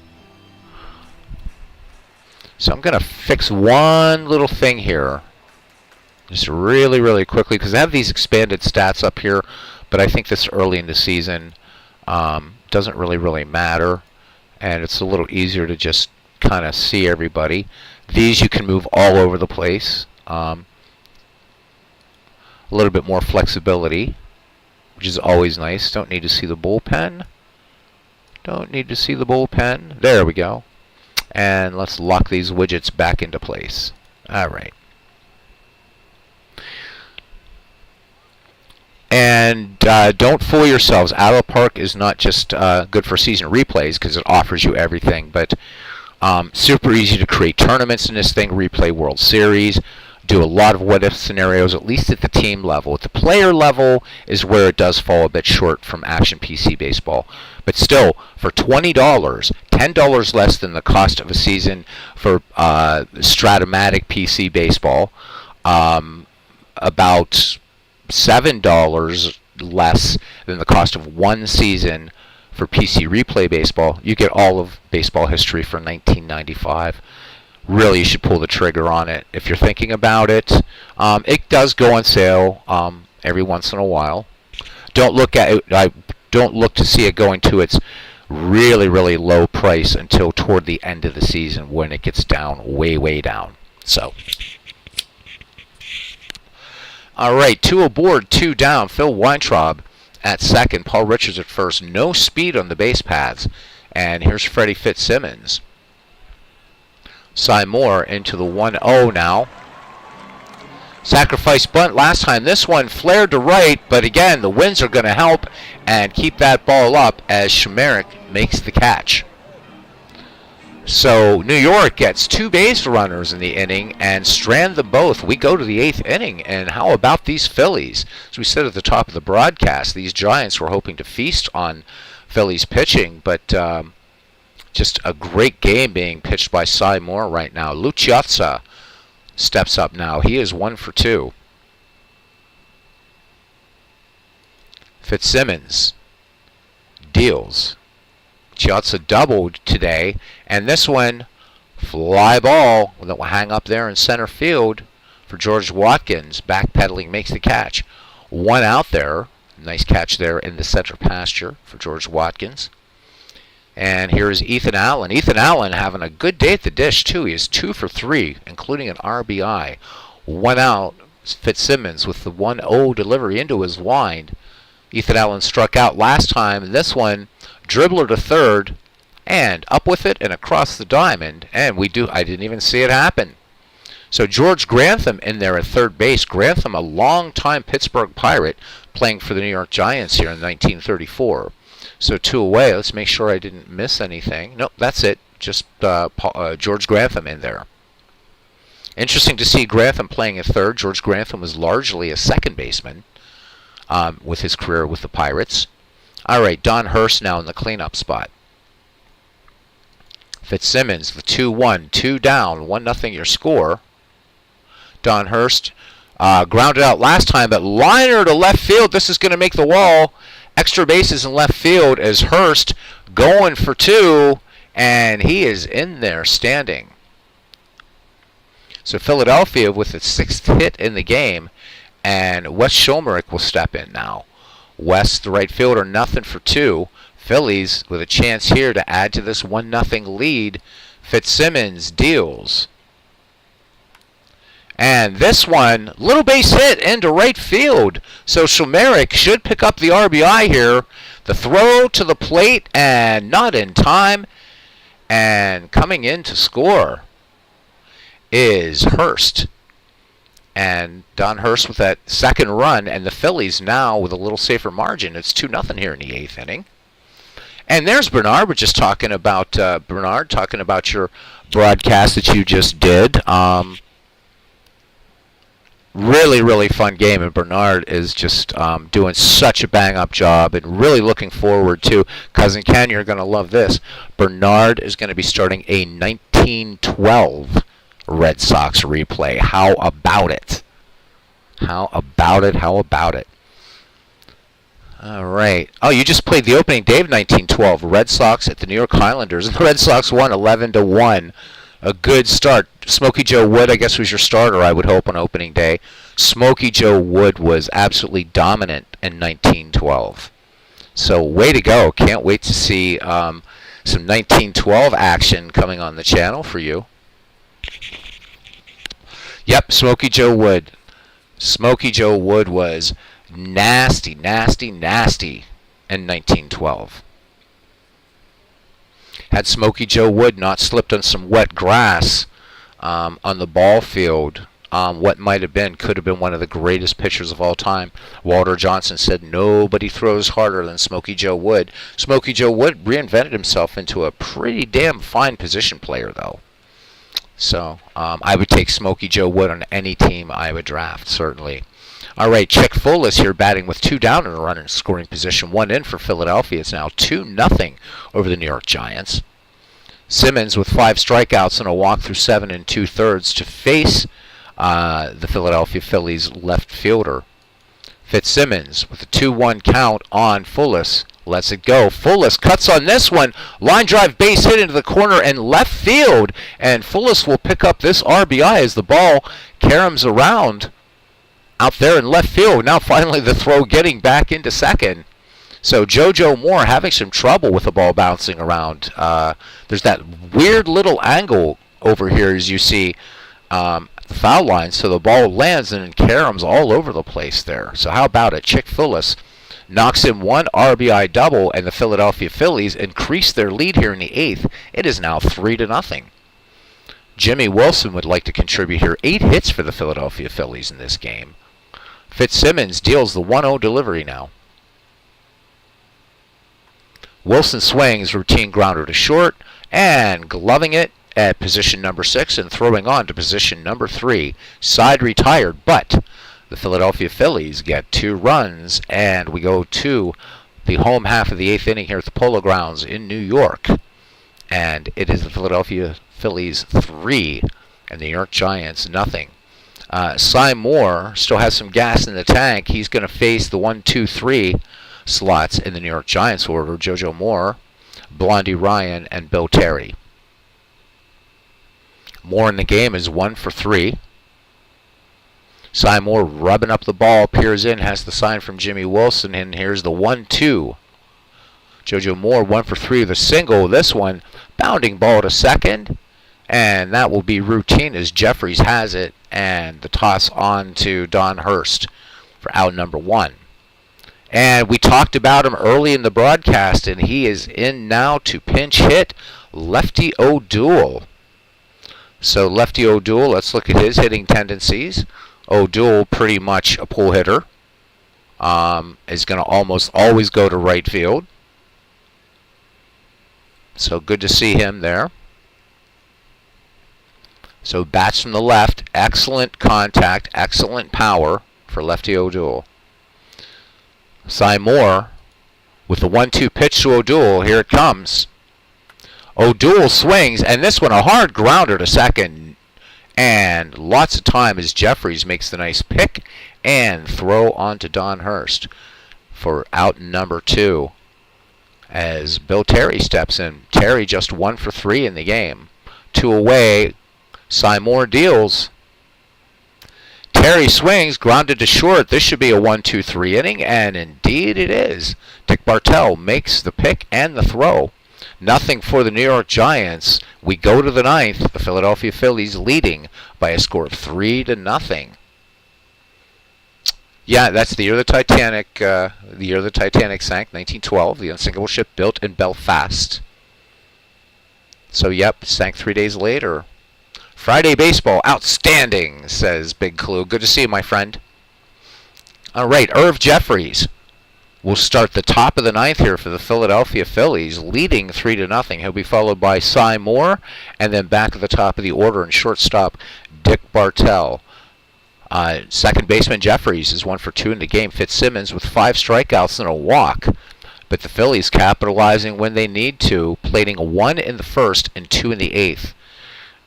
So I'm going to fix one little thing here. Just really, really quickly, because I have these expanded stats up here, but I think this early in the season doesn't really matter, and it's a little easier to just kind of see everybody. These you can move all over the place. A little bit more flexibility, which is always nice. Don't need to see the bullpen. Don't need to see the bullpen. There we go. And let's lock these widgets back into place. All right. And don't fool yourselves. Out of the Park is not just good for season replays because it offers you everything, but super easy to create tournaments in this thing, replay World Series, do a lot of what-if scenarios, at least at the team level. At the player level is where it does fall a bit short from Action PC Baseball. But still, for $20, $10 less than the cost of a season for Stratomatic PC Baseball, about $7 less than the cost of one season for PC Replay Baseball, you get all of baseball history for $19.95. Really, you should pull the trigger on it if you're thinking about it. It does go on sale every once in a while. Don't look at it. Don't look to see it going to its really low price until toward the end of the season when it gets down way down. So. All right, 2 aboard, 2 down. Phil Weintraub at second. Paul Richards at first. No speed on the base paths. And here's Freddie Fitzsimmons. Cy Moore into the 1-0 now. Sacrifice bunt last time. This one flared to right, but again, the winds are going to help and keep that ball up as Shemerick makes the catch. So New York gets 2 base runners in the inning and strand them both. We go to the 8th inning, and how about these Phillies? As we said at the top of the broadcast, these Giants were hoping to feast on Phillies pitching, but just a great game being pitched by Cy Moore right now. Luciazza steps up now. He is 1 for 2. Fitzsimmons deals. Luciazza doubled today, and this one, fly ball that will hang up there in center field for George Watkins. Backpedaling makes the catch. 1 out there. Nice catch there in the center pasture for George Watkins. And here is Ethan Allen. Ethan Allen having a good day at the dish, too. He is 2 for 3, including an RBI. 1 out. Fitzsimmons with the 1-0 delivery into his wind. Ethan Allen struck out last time. This one, dribbler to third, and up with it and across the diamond. And I didn't even see it happen. So George Grantham in there at third base. Grantham, a long-time Pittsburgh Pirate, playing for the New York Giants here in 1934. So 2 away. Let's make sure I didn't miss anything. Nope, that's it. Just George Grantham in there. Interesting to see Grantham playing at third. George Grantham was largely a second baseman with his career with the Pirates. All right, Don Hurst now in the cleanup spot. Fitzsimmons, the 2-1, 2 down, 1-0 your score. Don Hurst grounded out last time, but liner to left field. This is going to make the wall. Extra bases in left field as Hurst going for 2, and he is in there standing. So Philadelphia with its 6th hit in the game, and Wes Shomerick will step in now. Wes, the right fielder, 0 for 2. Phillies with a chance here to add to this 1-0 lead. Fitzsimmons deals. And this one, little base hit into right field. So Shamaric should pick up the RBI here. The throw to the plate and not in time. And coming in to score is Hurst. And Don Hurst with that second run. And the Phillies now with a little safer margin. It's 2-0 here in the 8th inning. And there's Bernard. We're just talking about Bernard, talking about your broadcast that you just did. Really, really fun game, and Bernard is just doing such a bang-up job and really looking forward to. Cousin Ken, you're going to love this. Bernard is going to be starting a 1912 Red Sox replay. How about it? How about it? How about it? All right. Oh, you just played the opening day of 1912. Red Sox at the New York Highlanders, and the Red Sox won 11-1. A good start. Smokey Joe Wood, I guess, was your starter, I would hope, on opening day. Smokey Joe Wood was absolutely dominant in 1912. So, way to go. Can't wait to see some 1912 action coming on the channel for you. Yep, Smokey Joe Wood. Smokey Joe Wood was nasty, nasty, nasty in 1912. Had Smokey Joe Wood not slipped on some wet grass on the ball field, what might have been, could have been one of the greatest pitchers of all time. Walter Johnson said nobody throws harder than Smokey Joe Wood. Smokey Joe Wood reinvented himself into a pretty damn fine position player, though. So I would take Smokey Joe Wood on any team I would draft, certainly. All right, Chick Folis here batting with 2 down in a runner in scoring position. 1 in for Philadelphia. It's now 2-0 over the New York Giants. Simmons with 5 strikeouts and a walk through 7 2/3 to face the Philadelphia Phillies left fielder. Fitzsimmons with a 2-1 count on Folis. Lets it go. Folis cuts on this one. Line drive base hit into the corner and left field. And Folis will pick up this RBI as the ball caroms around out there in left field. Now finally the throw getting back into second. So JoJo Moore having some trouble with the ball bouncing around. There's that weird little angle over here as you see the foul line. So the ball lands and caroms all over the place there. So how about it? Chick Folis knocks in 1 RBI double, and the Philadelphia Phillies increase their lead here in the 8th. It is now 3-0. Jimmy Wilson would like to contribute here. 8 hits for the Philadelphia Phillies in this game. Fitzsimmons deals the 1-0 delivery now. Wilson swings, routine grounder to short, and gloving it at position number 6 and throwing on to position number 3. Side retired, but the Philadelphia Phillies get 2 runs, and we go to the home half of the 8th inning here at the Polo Grounds in New York. And it is the Philadelphia Phillies 3 and the New York Giants nothing. Cy Moore still has some gas in the tank. He's going to face the 1-2-3 slots in the New York Giants order. JoJo Moore, Blondie Ryan, and Bill Terry. Moore in the game is 1 for 3. Cy Moore rubbing up the ball, peers in, has the sign from Jimmy Wilson, and here's the 1-2. JoJo Moore 1 for 3 with a single. This one, bounding ball to second, and that will be routine as Jeffries has it, and the toss on to Don Hurst for out number 1. And we talked about him early in the broadcast, and he is in now to pinch hit Lefty O'Doul. So Lefty O'Doul, let's look at his hitting tendencies. O'Doul, pretty much a pull hitter, is going to almost always go to right field. So good to see him there. So bats from the left, excellent contact, excellent power for Lefty O'Doul. Cy Moore with the 1-2 pitch to O'Doul. Here it comes. O'Doul swings, and this one a hard grounder to second. And lots of time as Jeffries makes the nice pick and throw on to Don Hurst for out number 2 as Bill Terry steps in. Terry just 1 for 3 in the game. 2 away. Cy Moore deals. Terry swings, grounded to short. This should be a 1-2-3 inning, and indeed it is. Dick Bartell makes the pick and the throw. Nothing for the New York Giants. We go to the ninth. The Philadelphia Phillies leading by a score of 3-0. Yeah, that's the year the Titanic. The year the Titanic sank, 1912. The unsinkable ship built in Belfast. So, yep, sank 3 days later. Friday baseball, outstanding, says Big Clue. Good to see you, my friend. All right, Irv Jeffries will start the top of the ninth here for the Philadelphia Phillies, leading 3-0. He'll be followed by Cy Moore, and then back at the top of the order and shortstop, Dick Bartell. Second baseman Jeffries is 1 for 2 in the game. Fitzsimmons with 5 strikeouts and a walk. But the Phillies capitalizing when they need to, plating 1 in the first and 2 in the eighth.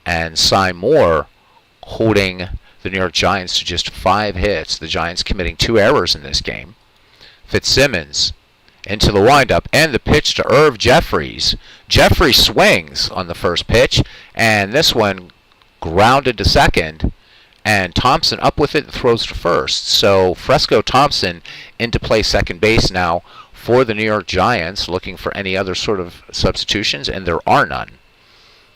And Cy Moore holding the New York Giants to just 5 hits. The Giants committing 2 errors in this game. Fitzsimmons into the windup and the pitch to Irv Jeffries. Jeffries swings on the first pitch, and this one grounded to second. And Thompson up with it and throws to first. So Fresco Thompson into play second base now for the New York Giants, looking for any other sort of substitutions, and there are none.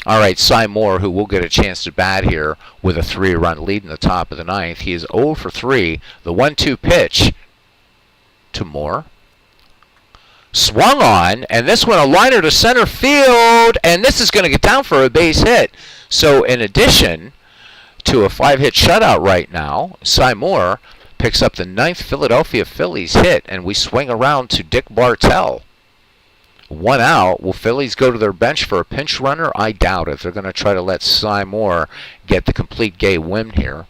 All right, Cy Moore, who will get a chance to bat here with a 3-run lead in the top of the ninth. He is 0 for 3. The 1-2 pitch to Moore. Swung on, and this one a liner to center field, and this is going to get down for a base hit. So in addition to a 5-hit shutout right now, Cy Moore picks up the 9th Philadelphia Phillies hit, and we swing around to Dick Bartell. 1 out. Will Phillies go to their bench for a pinch runner? I doubt it. They're going to try to let Cy Moore get the complete game win here.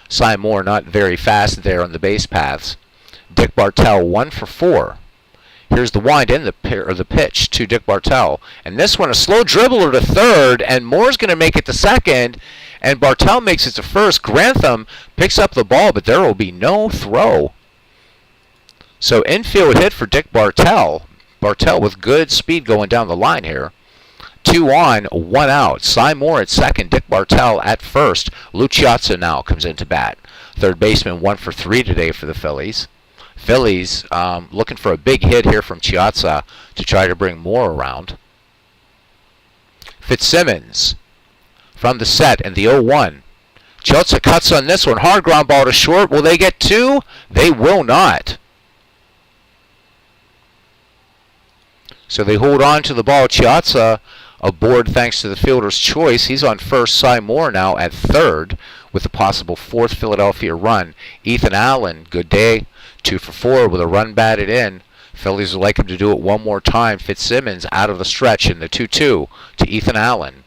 Cy Moore not very fast there on the base paths. Dick Bartell 1 for 4. Here's the wind and the pitch to Dick Bartell. And this one a slow dribbler to third, and Moore's going to make it to second. And Bartell makes it to first. Grantham picks up the ball, but there will be no throw. So infield hit for Dick Bartell. Bartell with good speed going down the line here. 2 on, 1 out. Cy Moore at second, Dick Bartell at first. Luciazza now comes into bat. Third baseman 1 for 3 today for the Phillies. Phillies looking for a big hit here from Chiazza to try to bring Moore around. Fitzsimmons from the set and the 0-1. Chiazza cuts on this one. Hard ground ball to short. Will they get 2? They will not. So they hold on to the ball. Chiazza aboard thanks to the fielder's choice. He's on first. Cy Moore now at third with a possible 4th Philadelphia run. Ethan Allen, good day. 2 for 4 with a run batted in. Phillies would like him to do it one more time. Fitzsimmons out of the stretch in the 2-2 to Ethan Allen.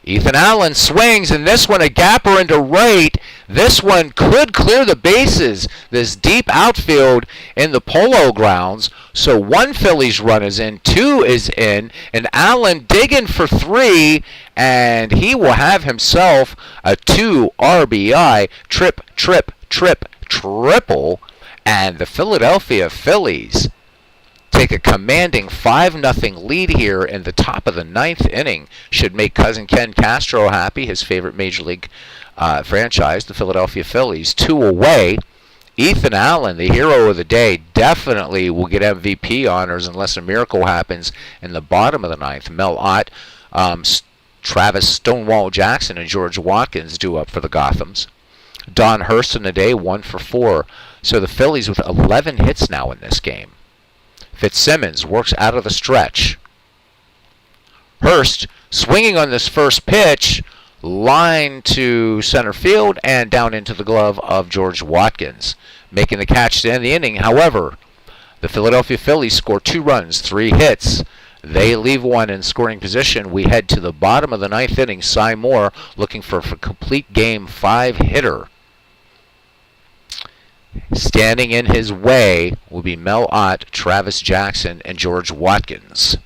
Ethan Allen swings, and this one a gapper into right. This one could clear the bases. This deep outfield in the Polo Grounds. So 1 Phillies run is in, 2 is in, and Allen digging for 3, and he will have himself a 2 RBI triple. And the Philadelphia Phillies take a commanding 5-0 lead here in the top of the 9th inning. Should make cousin Ken Castro happy, his favorite Major League franchise, the Philadelphia Phillies. 2 away. Ethan Allen, the hero of the day, definitely will get MVP honors unless a miracle happens in the bottom of the 9th. Mel Ott, Travis Stonewall Jackson, and George Watkins due up for the Gothams. Don Hurst in the day, 1 for 4. So the Phillies with 11 hits now in this game. Fitzsimmons works out of the stretch. Hurst swinging on this first pitch, line to center field and down into the glove of George Watkins, making the catch to end the inning. However, the Philadelphia Phillies score 2 runs, 3 hits. They leave 1 in scoring position. We head to the bottom of the 9th inning. Cy Moore looking for a complete game 5-hitter. Standing in his way will be Mel Ott, Travis Jackson, and George Watkins.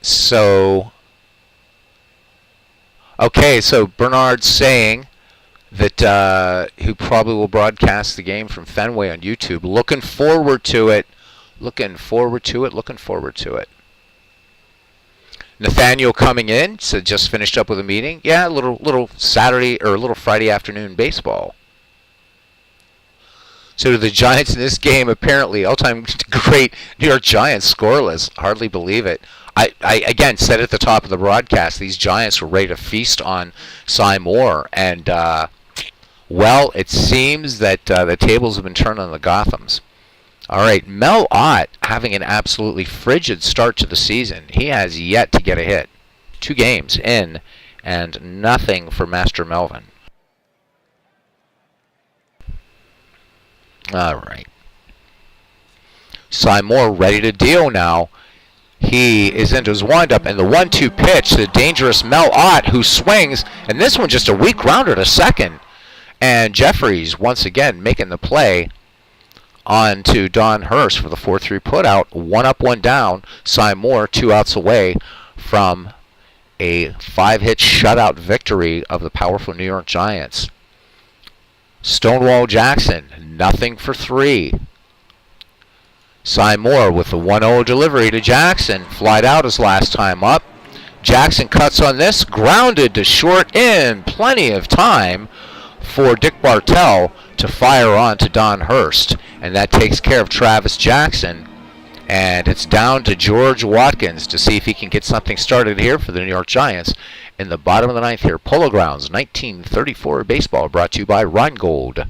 So, okay, so Bernard's saying that who probably will broadcast the game from Fenway on YouTube. Looking forward to it. Looking forward to it. Nathaniel coming in, so just finished up with a meeting. Yeah, little Saturday or a little Friday afternoon baseball. So the Giants in this game, apparently, all-time great New York Giants scoreless. Hardly believe it. I again said at the top of the broadcast, these Giants were ready to feast on Cy Moore, and well, it seems that the tables have been turned on the Gothams. All right, Mel Ott having an absolutely frigid start to the season. He has yet to get a hit. 2 games in, and nothing for Master Melvin. All right. Cy Moore ready to deal now. He is into his windup, and the 1-2 pitch, the dangerous Mel Ott, who swings, and this one just a weak grounder to second. And Jeffries once again making the play on to Don Hurst for the 4-3 putout. 1 up, 1 down. Cy Moore 2 outs away from a 5-hit shutout victory of the powerful New York Giants. Stonewall Jackson, nothing for 3. Cy Moore with the 1-0 delivery to Jackson. Flied out his last time up. Jackson cuts on this, grounded to short in. Plenty of time for Dick Bartell to fire on to Don Hurst. And that takes care of Travis Jackson. And it's down to George Watkins to see if he can get something started here for the New York Giants in the bottom of the 9th here. Polo Grounds, 1934 baseball, brought to you by Rheingold.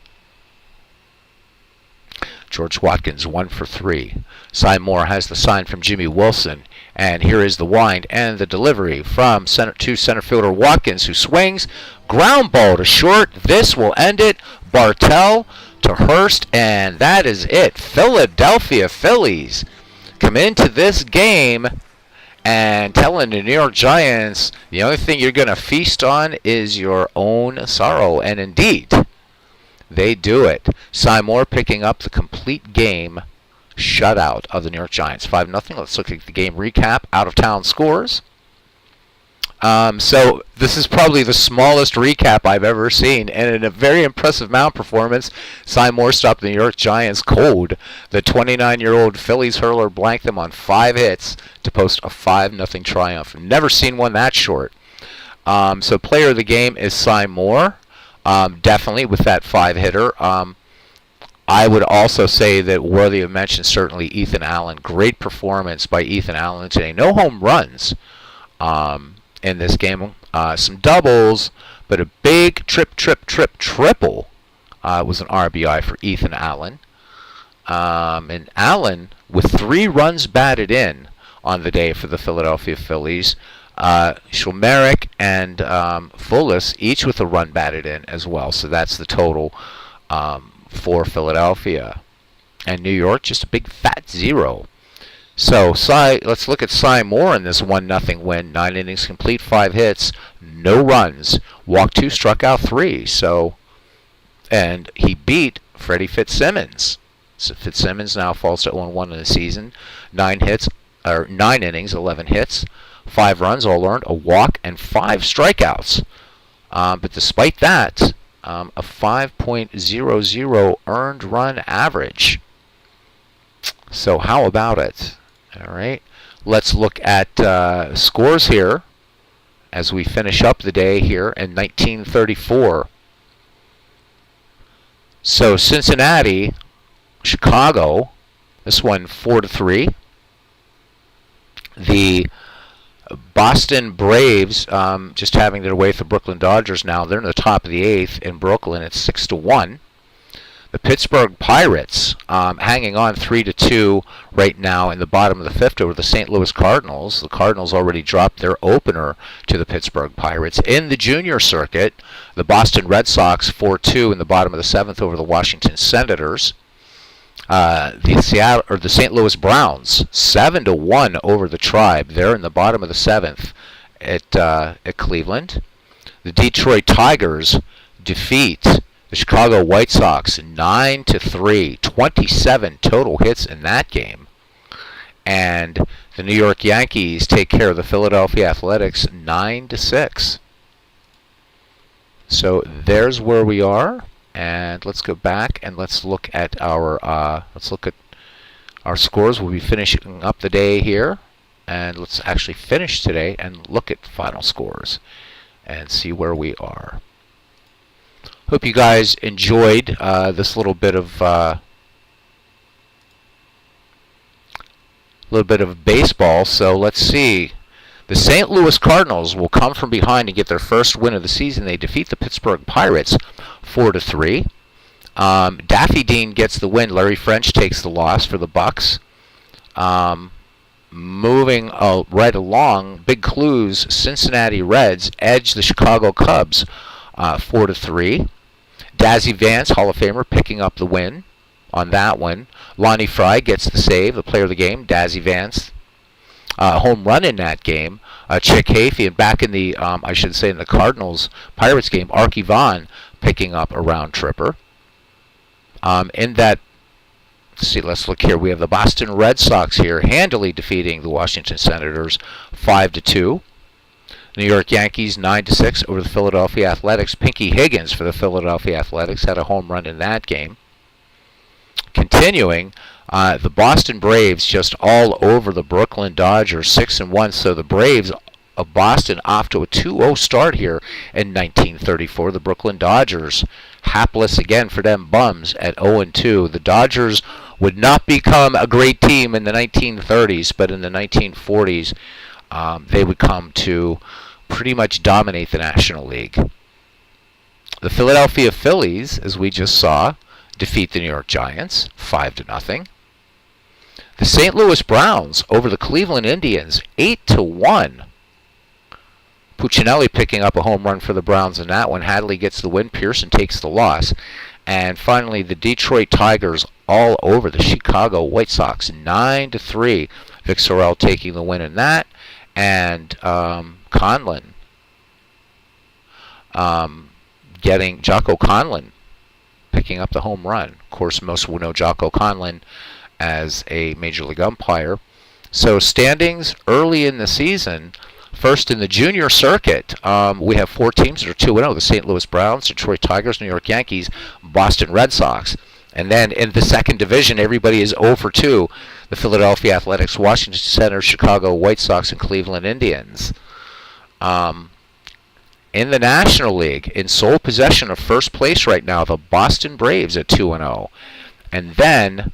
George Watkins, 1 for 3. Cy Moore has the sign from Jimmy Wilson. And here is the wind and the delivery from center fielder Watkins, who swings. Ground ball to short. This will end it. Bartell to Hurst, and that is it. Philadelphia Phillies come into this game and telling the New York Giants the only thing you're going to feast on is your own sorrow. And indeed, they do it. Cy Moore picking up the complete game shutout of the New York Giants. 5-0. Let's look at the game recap. Out-of-town scores. So this is probably the smallest recap I've ever seen, and in a very impressive mound performance, Cy Moore stopped the New York Giants cold. The 29-year-old Phillies hurler blanked them on 5 hits to post a 5-0 triumph. Never seen one that short. So player of the game is Cy Moore, definitely with that 5-hitter. I would also say that worthy of mention, certainly Ethan Allen. Great performance by Ethan Allen today. No home runs in this game. Some doubles, but a big triple was an RBI for Ethan Allen. And Allen, with 3 runs batted in on the day for the Philadelphia Phillies. Schulmerich and Fullis, each with a run batted in as well. So that's the total for Philadelphia. And New York, just a big fat 0. So let's look at Cy Moore in this 1-0 win. 9 innings complete, 5 hits, no runs. Walked 2, struck out 3. And he beat Freddie Fitzsimmons. So Fitzsimmons now falls to 0-1 in the season. 9 innings, 11 hits, 5 runs all earned, a walk, and 5 strikeouts. But despite that, a 5.00 earned run average. So how about it? All right. Let's look at scores here as we finish up the day here in 1934. So Cincinnati, Chicago, this one 4-3. The Boston Braves just having their way with the Brooklyn Dodgers now. They're in the top of the 8th in Brooklyn. It's 6-1. The Pittsburgh Pirates hanging on 3-2 right now in the bottom of the 5th over the St. Louis Cardinals. The Cardinals already dropped their opener to the Pittsburgh Pirates. In the junior circuit, the Boston Red Sox 4-2 in the bottom of the 7th over the Washington Senators. The St. Louis Browns 7-1 over the Tribe. They're in the bottom of the 7th at Cleveland. The Detroit Tigers defeat the Chicago White Sox 9-3. 27 total hits in that game. And the New York Yankees take care of the Philadelphia Athletics 9-6. So there's where we are. And let's go back and let's look at our scores. We'll be finishing up the day here. And let's actually finish today and look at final scores and see where we are. Hope you guys enjoyed this little bit of baseball. So let's see. The St. Louis Cardinals will come from behind and get their first win of the season. They defeat the Pittsburgh Pirates 4-3. Daffy Dean gets the win. Larry French takes the loss for the Bucks. Moving right along, big clues. Cincinnati Reds edge the Chicago Cubs 4-3. Dazzy Vance, Hall of Famer, picking up the win on that one. Lonnie Fry gets the save, the player of the game. Dazzy Vance, home run in that game. Chick Hafey, and back in the, I should say, in the Cardinals-Pirates game, Arky Vaughan picking up a round tripper. In that, let's look here. We have the Boston Red Sox here handily defeating the Washington Senators 5-2. New York Yankees 9-6 over the Philadelphia Athletics. Pinky Higgins for the Philadelphia Athletics had a home run in that game. Continuing, the Boston Braves just all over the Brooklyn Dodgers 6-1. So the Braves of Boston off to a 2-0 start here in 1934. The Brooklyn Dodgers hapless again for them bums at 0-2. The Dodgers would not become a great team in the 1930s, but in the 1940s they would come to pretty much dominate the National League. The Philadelphia Phillies, as we just saw, defeat the New York Giants 5-0. The St. Louis Browns over the Cleveland Indians 8-1. Puccinelli picking up a home run for the Browns in that one. Hadley gets the win. Pearson takes the loss. And finally, the Detroit Tigers all over the Chicago White Sox 9-3. Vic Sorrell taking the win in that. And Conlon getting Jocko Conlon picking up the home run. Of course, most will know Jocko Conlon as a Major League umpire. So standings early in the season. First in the junior circuit, we have 4 teams that are 2-0. The St. Louis Browns, Detroit Tigers, New York Yankees, Boston Red Sox. And then in the second division, everybody is 0-2. The Philadelphia Athletics, Washington Senators, Chicago White Sox, and Cleveland Indians. In the National League, in sole possession of first place right now, the Boston Braves at 2-0. And then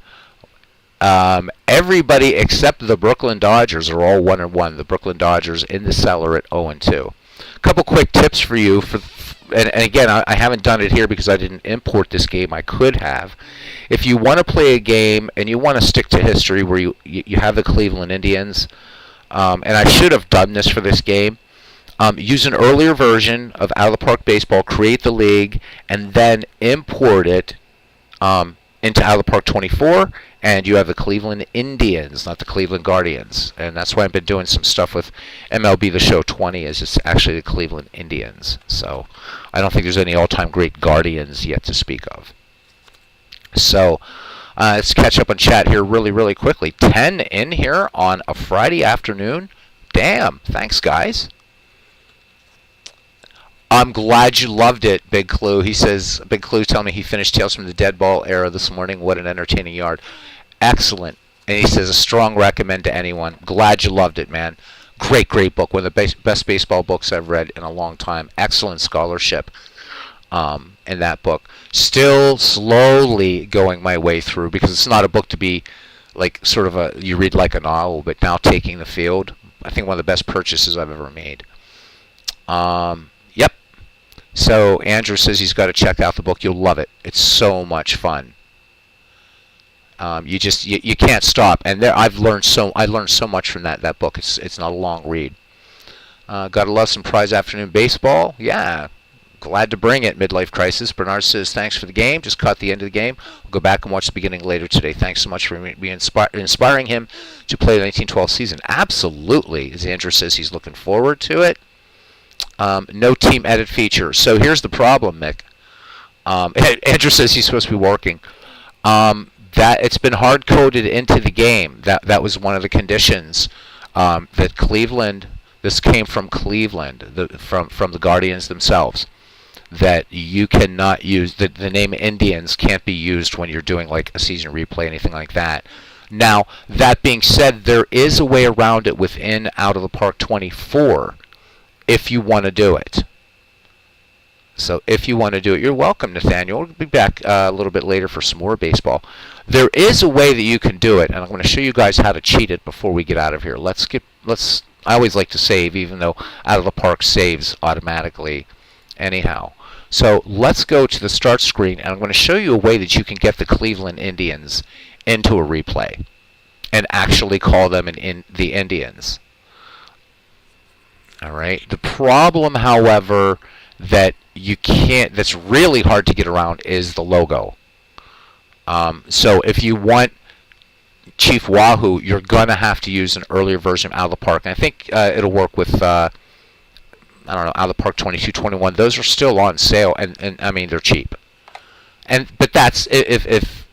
everybody except the Brooklyn Dodgers are all 1-1. The Brooklyn Dodgers in the cellar at 0-2. A couple quick tips for you. And again, I haven't done it here because I didn't import this game. I could have. If you want to play a game and you want to stick to history where you have the Cleveland Indians, and I should have done this for this game, use an earlier version of Out of the Park Baseball, create the league, and then import it into Out of the Park 24, and you have the Cleveland Indians, not the Cleveland Guardians. And that's why I've been doing some stuff with MLB The Show 20, is it's actually the Cleveland Indians. So I don't think there's any all-time great Guardians yet to speak of. So let's catch up on chat here really quickly. 10 in here on a Friday afternoon. Damn, thanks guys. I'm glad you loved it, Big Clue. He says, Big Clue telling me he finished Tales from the Dead Ball era this morning. What an entertaining yard. Excellent. And he says, a strong recommend to anyone. Glad you loved it, man. Great book. One of the best baseball books I've read in a long time. Excellent scholarship in that book. Still slowly going my way through, because it's not a book to be like sort of you read like a novel, but now taking the field. I think one of the best purchases I've ever made. Yep. So Andrew says he's got to check out the book. You'll love it. It's so much fun. You can't stop. And there I learned so much from that book. It's not a long read. Gotta love some prize afternoon baseball. Yeah. Glad to bring it, Midlife Crisis. Bernard says, thanks for the game. Just caught the end of the game. We'll go back and watch the beginning later today. Thanks so much for inspiring him to play the 1912 season. Absolutely. As Andrew says, he's looking forward to it. No team edit feature. So here's the problem, Mick. Andrew says he's supposed to be working. That it's been hard-coded into the game. That was one of the conditions that Cleveland. This came from Cleveland, from the Guardians themselves. That you cannot use the name Indians can't be used when you're doing like a season replay, anything like that. Now, that being said, there is a way around it within Out of the Park 24 if you want to do it. So if you want to do it, you're welcome, Nathaniel. We'll be back a little bit later for some more baseball. There is a way that you can do it, and I'm going to show you guys how to cheat it before we get out of here. I always like to save, even though Out of the Park saves automatically anyhow. So let's go to the start screen, and I'm going to show you a way that you can get the Cleveland Indians into a replay and actually call them the Indians. All right. The problem, however, that's really hard to get around is the logo. So if you want Chief Wahoo, you're going to have to use an earlier version of Out of the Park. And I think it'll work with, Out of the Park 22, 21. Those are still on sale, and I mean, they're cheap. But that's, if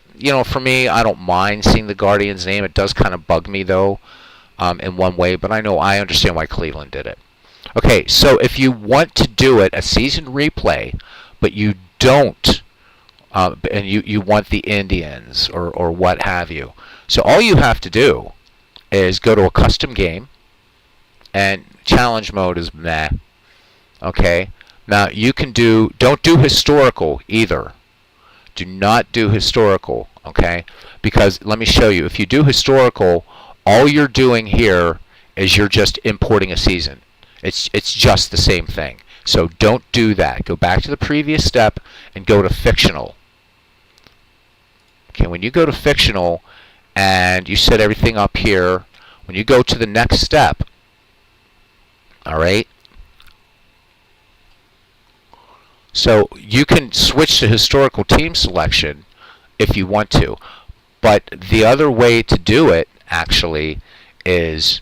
for me, I don't mind seeing the Guardians name. It does kind of bug me, though, in one way. But I understand why Cleveland did it. Okay, so if you want to do it, a season replay, but you don't, and you want the Indians or what have you. So all you have to do is go to a custom game, and challenge mode is meh. Okay, now you can don't do historical either. Do not do historical, okay? Because let me show you, if you do historical, all you're doing here is you're just importing a season. It's just the same thing. So don't do that. Go back to the previous step and go to fictional. Okay, when you go to fictional and you set everything up here, when you go to the next step, all right? So you can switch to historical team selection if you want to. But the other way to do it, actually, is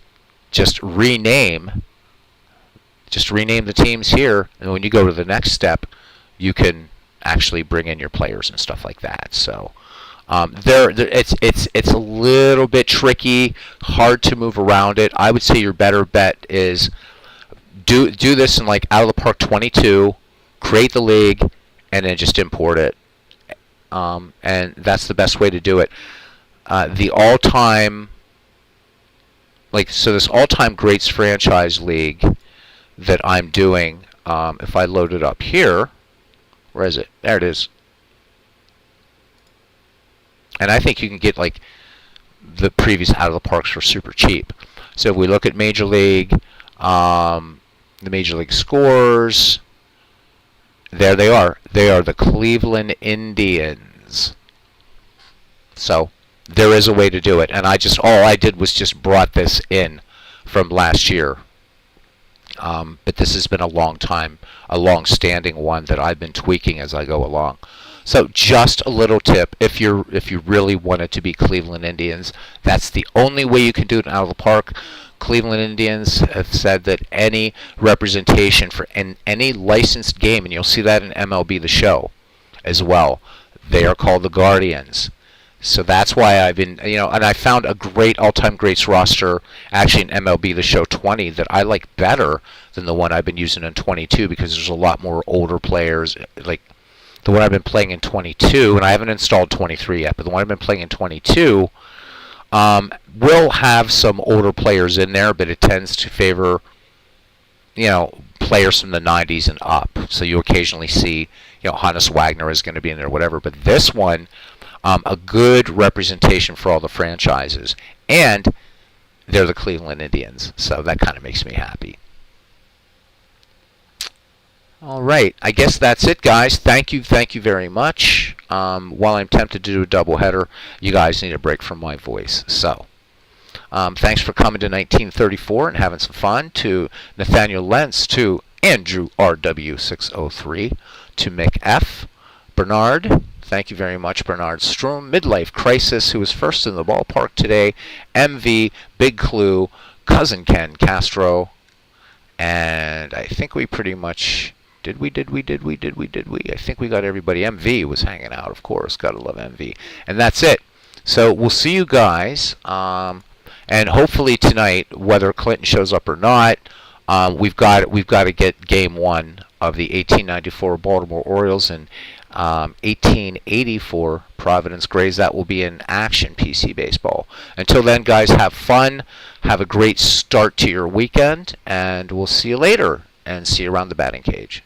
just rename the teams here, and when you go to the next step, you can actually bring in your players and stuff like that. So it's a little bit tricky, hard to move around it. I would say your better bet is do this in like Out of the Park 22, create the league, and then just import it. And that's the best way to do it. The all-time, this all-time greats franchise league that I'm doing, if I load it up here, where is it? There it is. And I think you can get like the previous Out of the Parks for super cheap. So if we look at Major League, the Major League scores, there they are. They are the Cleveland Indians. So there is a way to do it, and all I did was just brought this in from last year. But this has been a long-standing one that I've been tweaking as I go along. So just a little tip: if you really want it to be Cleveland Indians, that's the only way you can do it Out of the Park. Cleveland Indians have said that any representation for any licensed game, and you'll see that in MLB The Show as well, they are called the Guardians. So that's why I've been, and I found a great all-time greats roster actually in MLB The Show 20 that I like better than the one I've been using in 22 because there's a lot more older players. Like the one I've been playing in 22, and I haven't installed 23 yet, but the one I've been playing in 22 will have some older players in there, but it tends to favor, players from the 90s and up. So you occasionally see, Hannes Wagner is going to be in there, whatever. But this one, a good representation for all the franchises, and they're the Cleveland Indians, so that kind of makes me happy. All right, I guess that's it, guys. Thank you very much. While I'm tempted to do a doubleheader, you guys need a break from my voice. So, thanks for coming to 1934 and having some fun. To Nathaniel Lentz, to Andrew RW603, to Mick F, Bernard. Thank you very much, Bernard Strom. Midlife Crisis, who was first in the ballpark today. MV, Big Clue, Cousin Ken Castro, and I think we pretty much did we? I think we got everybody. MV was hanging out, of course. Gotta love MV. And that's it. So we'll see you guys. And hopefully tonight, whether Clinton shows up or not, we've got to get Game 1 of the 1894 Baltimore Orioles and 1884 Providence Grays. That will be in action PC baseball. Until then, guys, have fun. Have a great start to your weekend, and we'll see you later, and see you around the batting cage.